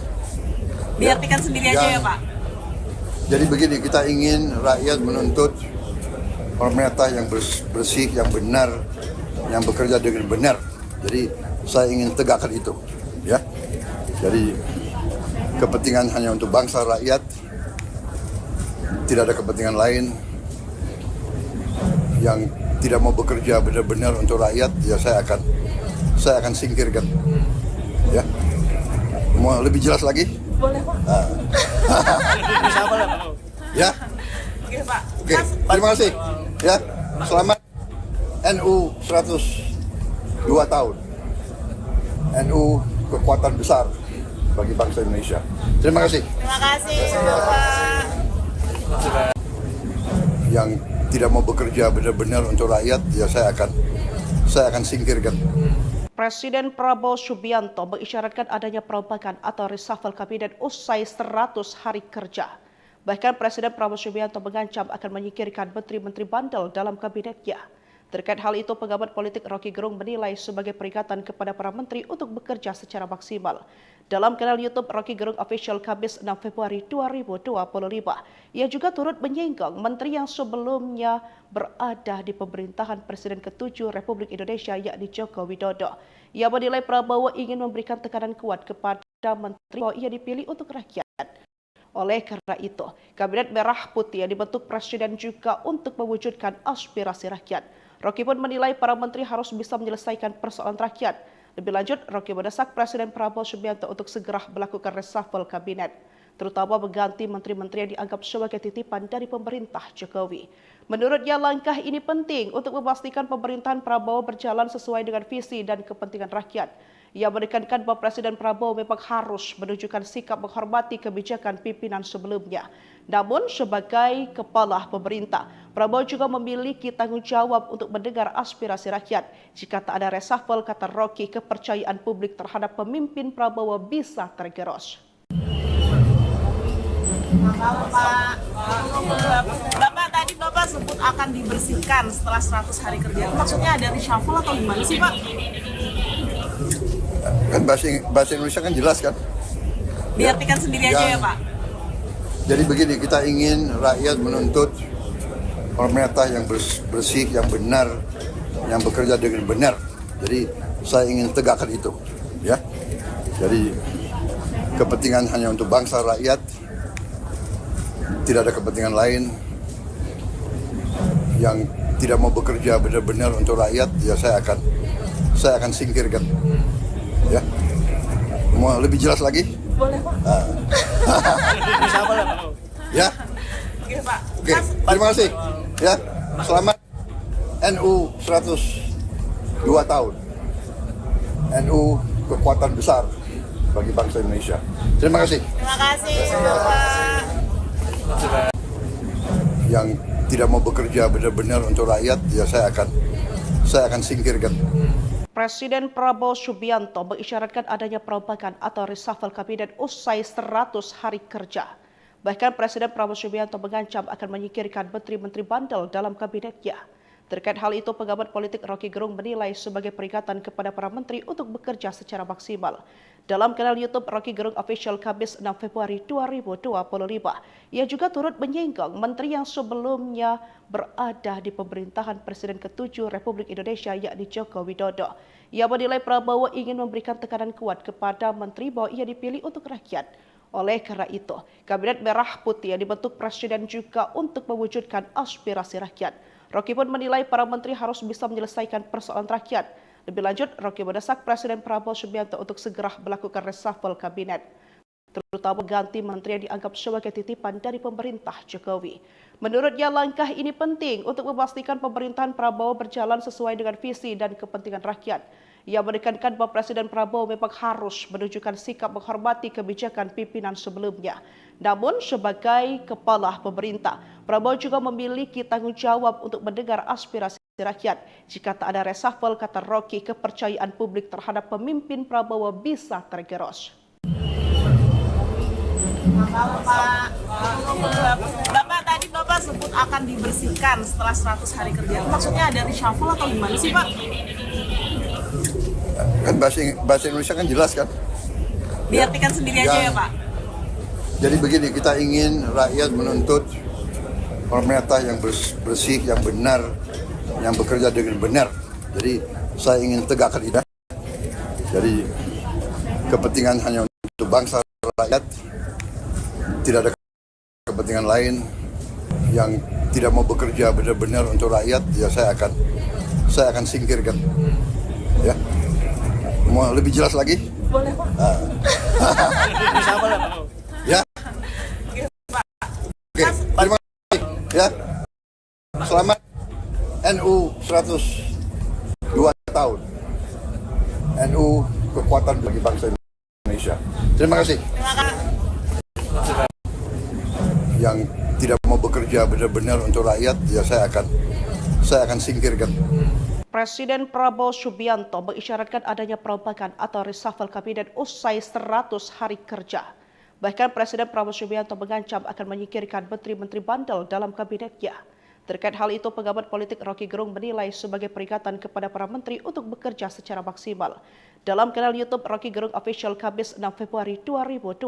Diartikan sendiri aja ya Pak? Jadi begini, kita ingin rakyat menuntut pemerintah yang bersih, yang benar, yang bekerja dengan benar. Jadi saya ingin tegakkan itu, ya. Jadi kepentingan hanya untuk bangsa rakyat, tidak ada kepentingan lain. Yang tidak mau bekerja benar-benar untuk rakyat, ya saya akan singkirkan. Ya, mau lebih jelas lagi? Boleh Pak. Ya. Oke Pak. Oke, terima kasih. Ya, selamat NU 102 tahun. NU kekuatan besar bagi bangsa Indonesia. Terima kasih. Terima kasih Bapak. Yang tidak mau bekerja benar-benar untuk rakyat, ya saya akan singkirkan. Presiden Prabowo Subianto mengisyaratkan adanya perombakan atau reshuffle kabinet usai 100 hari kerja. Bahkan Presiden Prabowo Subianto mengancam akan menyingkirkan menteri-menteri bandel dalam kabinetnya. Terkait hal itu, pengamat politik Rocky Gerung menilai sebagai peringatan kepada para menteri untuk bekerja secara maksimal. Dalam kanal YouTube Rocky Gerung Official Kamis 6 Februari 2025, ia juga turut menyinggung menteri yang sebelumnya berada di pemerintahan Presiden ke-7 Republik Indonesia yakni Joko Widodo. Ia menilai Prabowo ingin memberikan tekanan kuat kepada menteri bahwa ia dipilih untuk rakyat. Oleh karena itu, Kabinet Merah Putih yang dibentuk Presiden juga untuk mewujudkan aspirasi rakyat. Rocky pun menilai para menteri harus bisa menyelesaikan persoalan rakyat. Lebih lanjut, Rocky mendesak Presiden Prabowo Subianto untuk segera melakukan reshuffle kabinet, terutama mengganti menteri-menteri yang dianggap sebagai titipan dari pemerintah Jokowi. Menurutnya, langkah ini penting untuk memastikan pemerintahan Prabowo berjalan sesuai dengan visi dan kepentingan rakyat. Ia menekankan bahwa Presiden Prabowo memang harus menunjukkan sikap menghormati kebijakan pimpinan sebelumnya. Namun, sebagai kepala pemerintah, Prabowo juga memiliki tanggung jawab untuk mendengar aspirasi rakyat. Jika tak ada reshuffle, kata Rocky, kepercayaan publik terhadap pemimpin Prabowo bisa tergerus. Bapak tadi Bapak sebut akan dibersihkan setelah 100 hari kerja. Maksudnya ada reshuffle atau gimana sih Pak? Kan bahasa Indonesia kan jelas kan? Diartikan sendiri aja ya Pak? Jadi begini, kita ingin rakyat menuntut pemerintah yang bersih, yang benar, yang bekerja dengan benar. Jadi saya ingin tegakkan itu, ya. Jadi kepentingan hanya untuk bangsa rakyat, tidak ada kepentingan lain. Yang tidak mau bekerja benar-benar untuk rakyat, ya saya akan singkirkan. Ya, mau lebih jelas lagi? Boleh Pak. Ya. Oke Pak. Oke, terima kasih. Ya, selamat NU 102 tahun. NU kekuatan besar bagi bangsa Indonesia. Terima kasih. Terima kasih Bapak. Yang tidak mau bekerja benar-benar untuk rakyat, ya saya akan singkirkan. Presiden Prabowo Subianto mengisyaratkan adanya perombakan atau reshuffle kabinet usai 100 hari kerja. Bahkan Presiden Prabowo Subianto mengancam akan menyingkirkan menteri-menteri bandel dalam kabinetnya. Terkait hal itu, pengamat politik Rocky Gerung menilai sebagai peringatan kepada para menteri untuk bekerja secara maksimal. Dalam kanal YouTube Rocky Gerung Official Kamis 6 Februari 2025, ia juga turut menyinggung menteri yang sebelumnya berada di pemerintahan Presiden ke-7 Republik Indonesia yakni Joko Widodo. Ia menilai Prabowo ingin memberikan tekanan kuat kepada menteri bahwa ia dipilih untuk rakyat. Oleh karena itu, Kabinet Merah Putih yang dibentuk Presiden juga untuk mewujudkan aspirasi rakyat. Rocky pun menilai para menteri harus bisa menyelesaikan persoalan rakyat. Lebih lanjut, Rocky mendesak Presiden Prabowo Subianto untuk segera melakukan reshuffle kabinet, terutama mengganti menteri yang dianggap sebagai titipan dari pemerintah Jokowi. Menurutnya, langkah ini penting untuk memastikan pemerintahan Prabowo berjalan sesuai dengan visi dan kepentingan rakyat. Ia menekankan bahwa Presiden Prabowo memang harus menunjukkan sikap menghormati kebijakan pimpinan sebelumnya. Namun, sebagai kepala pemerintah, Prabowo juga memiliki tanggung jawab untuk mendengar aspirasi rakyat. Jika tak ada reshuffle, kata Rocky, kepercayaan publik terhadap pemimpin Prabowo bisa tergerus. Bapak tadi Bapak sebut akan dibersihkan setelah 100 hari kerja. Maksudnya ada reshuffle atau gimana sih Pak? Kan bahasa Indonesia kan jelas kan? Diartikan sendiri aja ya Pak? Jadi begini, kita ingin rakyat menuntut pemerintah yang bersih, yang benar, yang bekerja dengan benar. Jadi saya ingin tegakkan itu. Jadi kepentingan hanya untuk bangsa rakyat, tidak ada kepentingan lain. Yang tidak mau bekerja benar-benar untuk rakyat, ya saya akan singkirkan. Ya, mau lebih jelas lagi? Boleh Pak. Ya. Oke, terima kasih. Ya, selamat NU 102 tahun. NU kekuatan bagi bangsa Indonesia. Terima kasih. Terima kasih. Yang tidak mau bekerja benar-benar untuk rakyat, ya saya akan singkirkan. Presiden Prabowo Subianto mengisyaratkan adanya perombakan atau reshuffle kabinet usai 100 hari kerja. Bahkan Presiden Prabowo Subianto mengancam akan menyingkirkan menteri-menteri bandel dalam kabinetnya. Terkait hal itu, pengamat politik Rocky Gerung menilai sebagai peringatan kepada para menteri untuk bekerja secara maksimal. Dalam kanal YouTube Rocky Gerung Official Kamis 6 Februari 2025,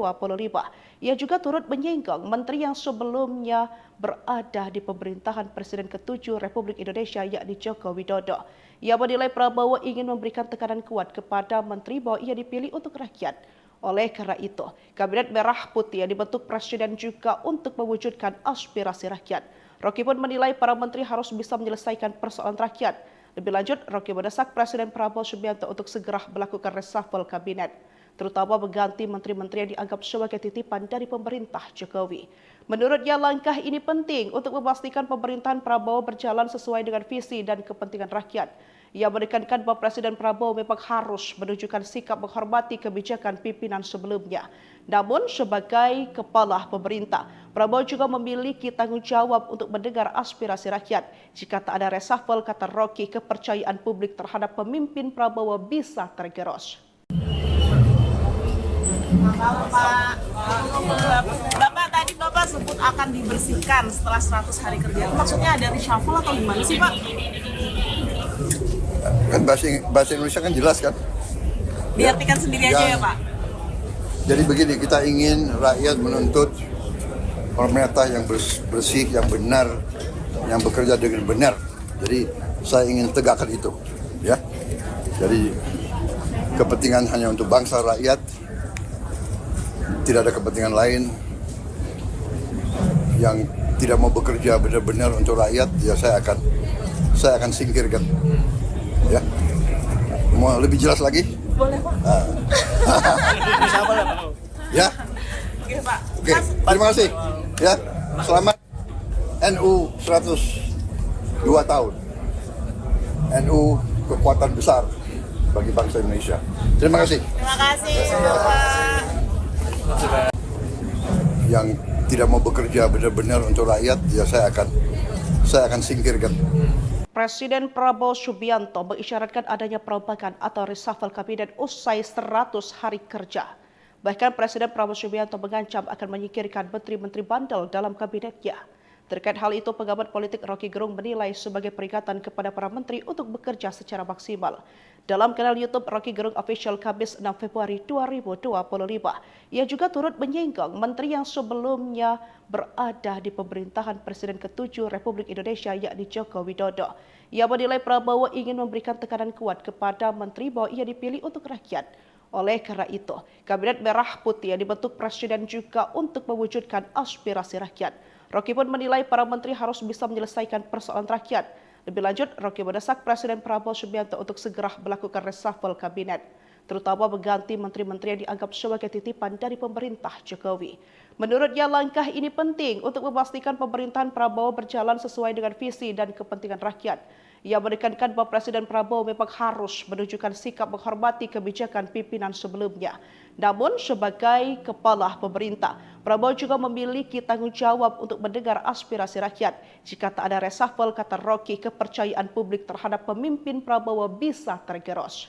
ia juga turut menyinggung menteri yang sebelumnya berada di pemerintahan Presiden ke-7 Republik Indonesia yakni Joko Widodo. Ia menilai Prabowo ingin memberikan tekanan kuat kepada menteri bahwa ia dipilih untuk rakyat. Oleh karena itu, Kabinet Merah Putih yang dibentuk Presiden juga untuk mewujudkan aspirasi rakyat. Rocky pun menilai para menteri harus bisa menyelesaikan persoalan rakyat. Lebih lanjut, Rocky mendesak Presiden Prabowo Subianto untuk segera melakukan reshuffle kabinet, terutama mengganti menteri-menteri yang dianggap sebagai titipan dari pemerintah Jokowi. Menurutnya, langkah ini penting untuk memastikan pemerintahan Prabowo berjalan sesuai dengan visi dan kepentingan rakyat. Ia menekankan bahwa Presiden Prabowo memang harus menunjukkan sikap menghormati kebijakan pimpinan sebelumnya. Namun, sebagai kepala pemerintah, Prabowo juga memiliki tanggung jawab untuk mendengar aspirasi rakyat. Jika tak ada reshuffle, kata Rocky, kepercayaan publik terhadap pemimpin Prabowo bisa tergerus. Bapak tadi Bapak sebut akan dibersihkan setelah 100 hari kerja. Maksudnya ada reshuffle atau gimana sih Pak? Kan bahasa Indonesia kan jelas kan? Diartikan sendiri aja ya Pak? Jadi begini, kita ingin rakyat menuntut pemerintah yang bersih, yang benar, yang bekerja dengan benar. Jadi saya ingin tegakkan itu, ya. Jadi kepentingan hanya untuk bangsa rakyat, tidak ada kepentingan lain. Yang tidak mau bekerja benar-benar untuk rakyat, ya saya akan singkirkan. Ya, mau lebih jelas lagi? Boleh Pak. Ya. Oke Pak. Oke, terima kasih. Ya, selamat NU 102 tahun. NU kekuatan besar bagi bangsa Indonesia. Terima kasih. Terima kasih Bapak. Yang tidak mau bekerja benar-benar untuk rakyat, ya saya akan singkirkan. Presiden Prabowo Subianto mengisyaratkan adanya perombakan atau reshuffle kabinet usai 100 hari kerja. Bahkan Presiden Prabowo Subianto mengancam akan menyingkirkan menteri-menteri bandel dalam kabinetnya. Terkait hal itu, pengamat politik Rocky Gerung menilai sebagai peringatan kepada para menteri untuk bekerja secara maksimal. Dalam kanal YouTube Rocky Gerung Official Kamis 6 Februari 2025, ia juga turut menyinggung menteri yang sebelumnya berada di pemerintahan Presiden ke-7 Republik Indonesia yakni Joko Widodo. Ia menilai Prabowo ingin memberikan tekanan kuat kepada menteri bahwa ia dipilih untuk rakyat. Oleh karena itu, Kabinet Merah Putih yang dibentuk Presiden juga untuk mewujudkan aspirasi rakyat. Rocky pun menilai para menteri harus bisa menyelesaikan persoalan rakyat. Lebih lanjut, Rocky mendesak Presiden Prabowo Subianto untuk segera melakukan reshuffle kabinet, terutama mengganti menteri-menteri yang dianggap sebagai titipan dari pemerintah Jokowi. Menurutnya, langkah ini penting untuk memastikan pemerintahan Prabowo berjalan sesuai dengan visi dan kepentingan rakyat. Ia menekankan bahwa Presiden Prabowo memang harus menunjukkan sikap menghormati kebijakan pimpinan sebelumnya. Namun, sebagai kepala pemerintah, Prabowo juga memiliki tanggung jawab untuk mendengar aspirasi rakyat. Jika tak ada reshuffle, kata Rocky, kepercayaan publik terhadap pemimpin Prabowo bisa tergerus.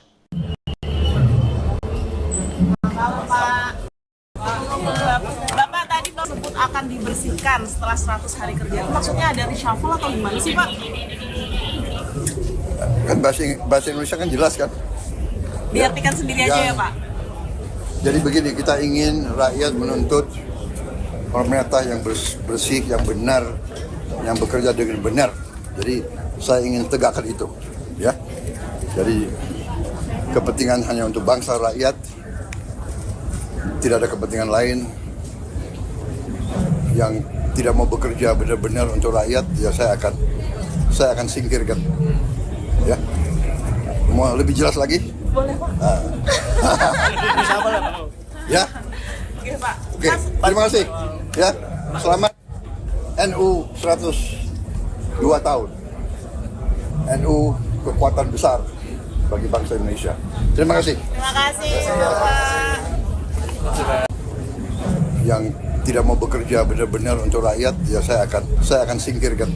Bapak tadi Bapak sebut akan dibersihkan setelah 100 hari kerja. Maksudnya ada reshuffle atau gimana sih Pak? Kan bahasa Indonesia kan jelas kan? Diartikan sendiri aja ya Pak? Jadi begini, kita ingin rakyat menuntut pemerintah yang bersih, yang benar, yang bekerja dengan benar. Jadi saya ingin tegakkan itu, ya. Jadi kepentingan hanya untuk bangsa rakyat, tidak ada kepentingan lain. Yang tidak mau bekerja benar-benar untuk rakyat, ya saya akan singkirkan. Ya, mau lebih jelas lagi? Boleh Pak. Ya. Oke Pak. Oke, terima kasih. Ya, selamat NU 102 tahun. NU kekuatan besar bagi bangsa Indonesia. Terima kasih. Terima kasih Bapak. Yang tidak mau bekerja benar-benar untuk rakyat, ya saya akan singkirkan.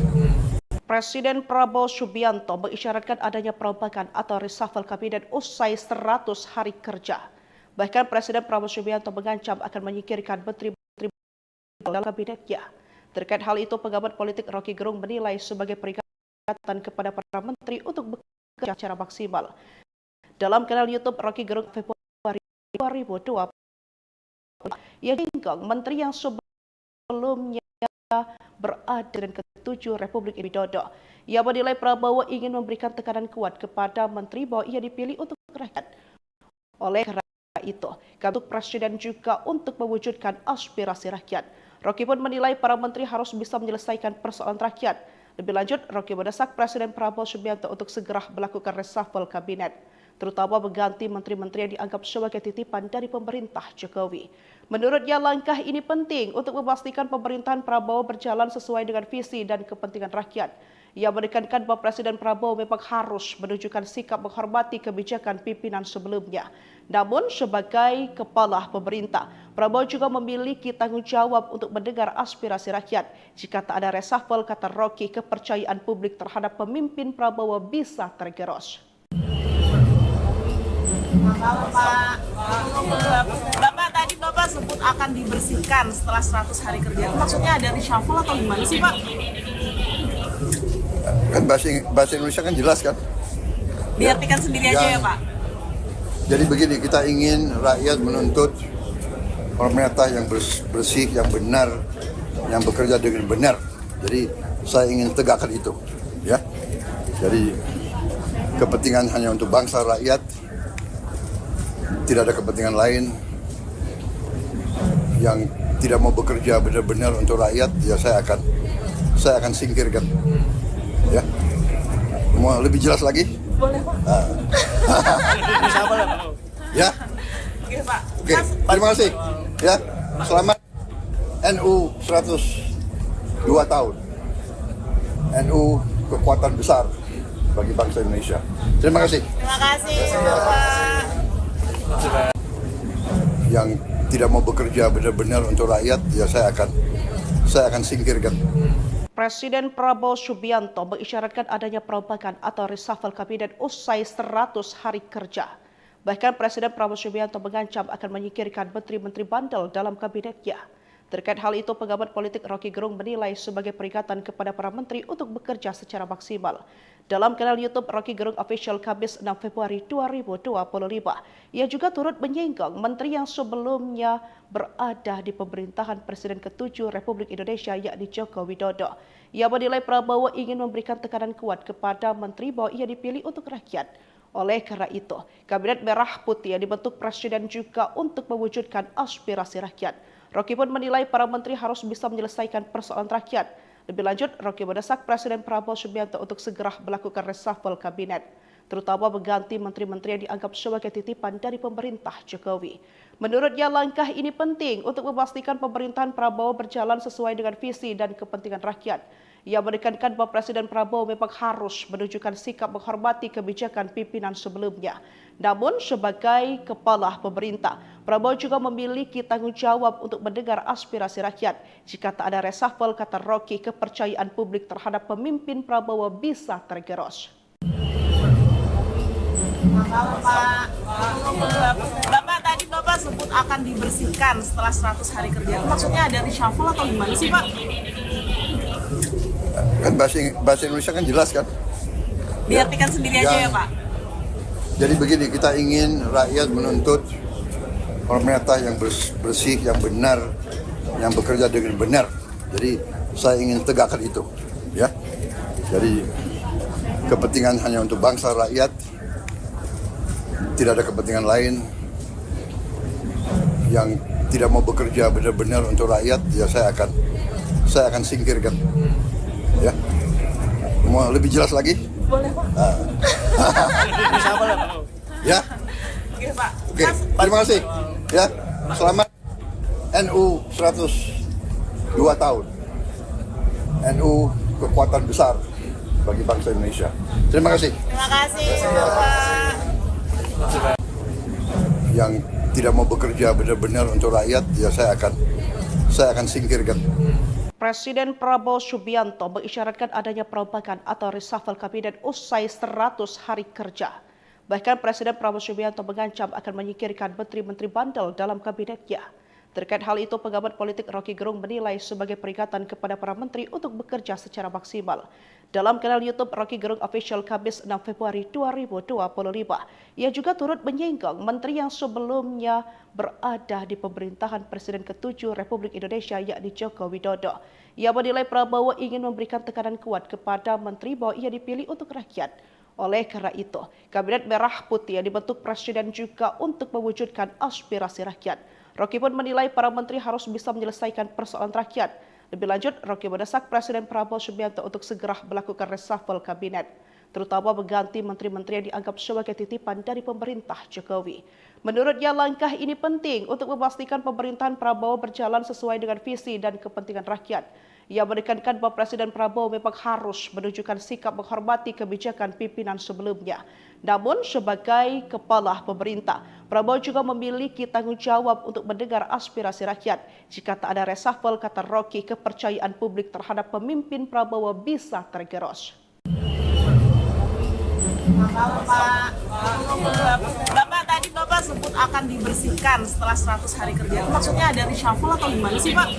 Presiden Prabowo Subianto mengisyaratkan adanya perombakan atau reshuffle kabinet usai 100 hari kerja. Bahkan Presiden Prabowo Subianto mengancam akan menyingkirkan menteri-menteri dalam kabinetnya. Terkait hal itu, pengamat politik Rocky Gerung menilai sebagai peringatan kepada para menteri untuk bekerja secara maksimal. Dalam kanal YouTube Rocky Gerung Februari 2020, ia menyinggung menteri yang sebelumnya berada dan ke-7 Republik Widodo. Ia menilai Prabowo ingin memberikan tekanan kuat kepada menteri bahwa ia dipilih untuk rakyat. Oleh karena itu, kantuk Presiden juga untuk mewujudkan aspirasi rakyat. Rocky pun menilai para menteri harus bisa menyelesaikan persoalan rakyat. Lebih lanjut, Rocky mendesak Presiden Prabowo Subianto untuk segera melakukan reshuffle kabinet, terutama mengganti menteri-menteri yang dianggap sebagai titipan dari pemerintah Jokowi. Menurutnya, langkah ini penting untuk memastikan pemerintahan Prabowo berjalan sesuai dengan visi dan kepentingan rakyat. Ia menekankan bahwa Presiden Prabowo memang harus menunjukkan sikap menghormati kebijakan pimpinan sebelumnya. Namun, sebagai kepala pemerintah, Prabowo juga memiliki tanggung jawab untuk mendengar aspirasi rakyat. Jika tak ada reshuffle, kata Rocky, kepercayaan publik terhadap pemimpin Prabowo bisa tergerus. Bapak tadi Bapak sebut akan dibersihkan setelah 100 hari kerja. Maksudnya ada reshuffle atau gimana sih Pak? Kan bahasa Indonesia kan jelas kan? Diartikan sendiri aja ya Pak? Jadi begini, kita ingin rakyat menuntut pemerintah yang bersih, yang benar, yang bekerja dengan benar. Jadi saya ingin tegakkan itu, ya. Jadi kepentingan hanya untuk bangsa rakyat, tidak ada kepentingan lain. Yang tidak mau bekerja benar-benar untuk rakyat, ya saya akan singkirkan. Ya, mau lebih jelas lagi? Boleh Pak. Ya. Oke Pak. Oke, terima kasih. Ya, selamat NU 102 tahun. NU kekuatan besar bagi bangsa Indonesia. Terima kasih. Terima kasih Bapak. Yang tidak mau bekerja benar-benar untuk rakyat, ya saya akan singkirkan. Presiden Prabowo Subianto mengisyaratkan adanya perombakan atau reshuffle kabinet usai 100 hari kerja. Bahkan Presiden Prabowo Subianto mengancam akan menyingkirkan menteri-menteri bandel dalam kabinetnya. Terkait hal itu, pengamat politik Rocky Gerung menilai sebagai peringatan kepada para menteri untuk bekerja secara maksimal. Dalam kanal YouTube Rocky Gerung Official Kamis 6 Februari 2025, ia juga turut menyinggung menteri yang sebelumnya berada di pemerintahan Presiden ke-7 Republik Indonesia yakni Joko Widodo. Ia menilai Prabowo ingin memberikan tekanan kuat kepada menteri bahwa ia dipilih untuk rakyat. Oleh karena itu, Kabinet Merah Putih yang dibentuk Presiden juga untuk mewujudkan aspirasi rakyat. Rocky pun menilai para menteri harus bisa menyelesaikan persoalan rakyat. Lebih lanjut, Rocky mendesak Presiden Prabowo Subianto untuk segera melakukan reshuffle kabinet, terutama mengganti menteri-menteri yang dianggap sebagai titipan dari pemerintah Jokowi. Menurutnya, langkah ini penting untuk memastikan pemerintahan Prabowo berjalan sesuai dengan visi dan kepentingan rakyat. Ia menekankan bahwa Presiden Prabowo memang harus menunjukkan sikap menghormati kebijakan pimpinan sebelumnya. Namun, sebagai kepala pemerintah, Prabowo juga memiliki tanggung jawab untuk mendengar aspirasi rakyat. Jika tak ada reshuffle, kata Rocky, kepercayaan publik terhadap pemimpin Prabowo bisa tergerus. Bapak tadi Bapak sebut akan dibersihkan setelah 100 hari kerja. Maksudnya ada reshuffle atau gimana sih Pak? Kan bahasa Indonesia kan jelas kan? Diartikan sendiri aja ya Pak? Jadi begini, kita ingin rakyat menuntut pemerintah yang bersih, yang benar, yang bekerja dengan benar. Jadi saya ingin tegakkan itu, ya. Jadi kepentingan hanya untuk bangsa rakyat, tidak ada kepentingan lain. Yang tidak mau bekerja benar-benar untuk rakyat, ya saya akan singkirkan. Ya, mau lebih jelas lagi? Boleh Pak. Ya. Oke Pak. Oke, terima kasih. Ya, selamat NU 102 tahun. NU kekuatan besar bagi bangsa Indonesia. Terima kasih. Terima kasih Bapak. Yang tidak mau bekerja benar-benar untuk rakyat, ya saya akan singkirkan. Presiden Prabowo Subianto mengisyaratkan adanya perombakan atau reshuffle kabinet usai 100 hari kerja. Bahkan Presiden Prabowo Subianto mengancam akan menyingkirkan menteri-menteri bandel dalam kabinetnya. Terkait hal itu, pengamat politik Rocky Gerung menilai sebagai peringatan kepada para menteri untuk bekerja secara maksimal. Dalam kanal YouTube Rocky Gerung Official Kamis 6 Februari 2025, ia juga turut menyinggung menteri yang sebelumnya berada di pemerintahan Presiden ke-7 Republik Indonesia yakni Joko Widodo. Ia menilai Prabowo ingin memberikan tekanan kuat kepada menteri bahwa ia dipilih untuk rakyat. Oleh karena itu, Kabinet Merah Putih yang dibentuk Presiden juga untuk mewujudkan aspirasi rakyat. Rocky pun menilai para menteri harus bisa menyelesaikan persoalan rakyat. Lebih lanjut, Rocky mendesak Presiden Prabowo Subianto untuk segera melakukan reshuffle kabinet, terutama mengganti menteri-menteri yang dianggap sebagai titipan dari pemerintah Jokowi. Menurutnya, langkah ini penting untuk memastikan pemerintahan Prabowo berjalan sesuai dengan visi dan kepentingan rakyat. Ia menekankan bahwa Presiden Prabowo memang harus menunjukkan sikap menghormati kebijakan pimpinan sebelumnya. Namun, sebagai kepala pemerintah, Prabowo juga memiliki tanggung jawab untuk mendengar aspirasi rakyat. Jika tak ada reshuffle, kata Rocky, kepercayaan publik terhadap pemimpin Prabowo bisa tergerus. Bapak tadi Bapak sebut akan dibersihkan setelah 100 hari kerja. Itu maksudnya ada reshuffle atau gimana sih Pak?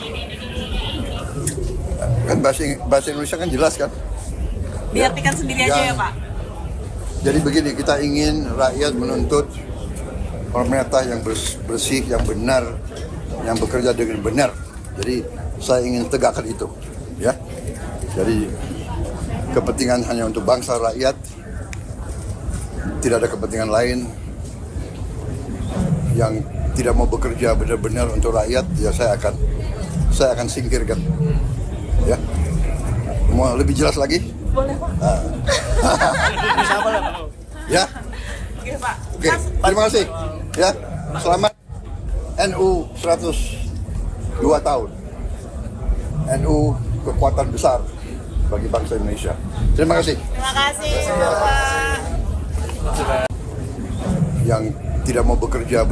Kan bahasa Indonesia kan jelas kan. Diartikan sendiri aja ya Pak. Jadi begini, kita ingin rakyat menuntut pemerintah yang bersih, yang benar, yang bekerja dengan benar. Jadi saya ingin tegakkan itu, ya. Jadi kepentingan hanya untuk bangsa rakyat, tidak ada kepentingan lain. Yang tidak mau bekerja benar-benar untuk rakyat, ya saya akan singkirkan. Ya, mau lebih jelas lagi? Boleh Pak. Ya. Oke Pak. Oke, terima kasih. Ya, selamat NU 102 tahun. NU kekuatan besar bagi bangsa Indonesia. Terima kasih. Terima kasih Bapak. Yang tidak mau bekerja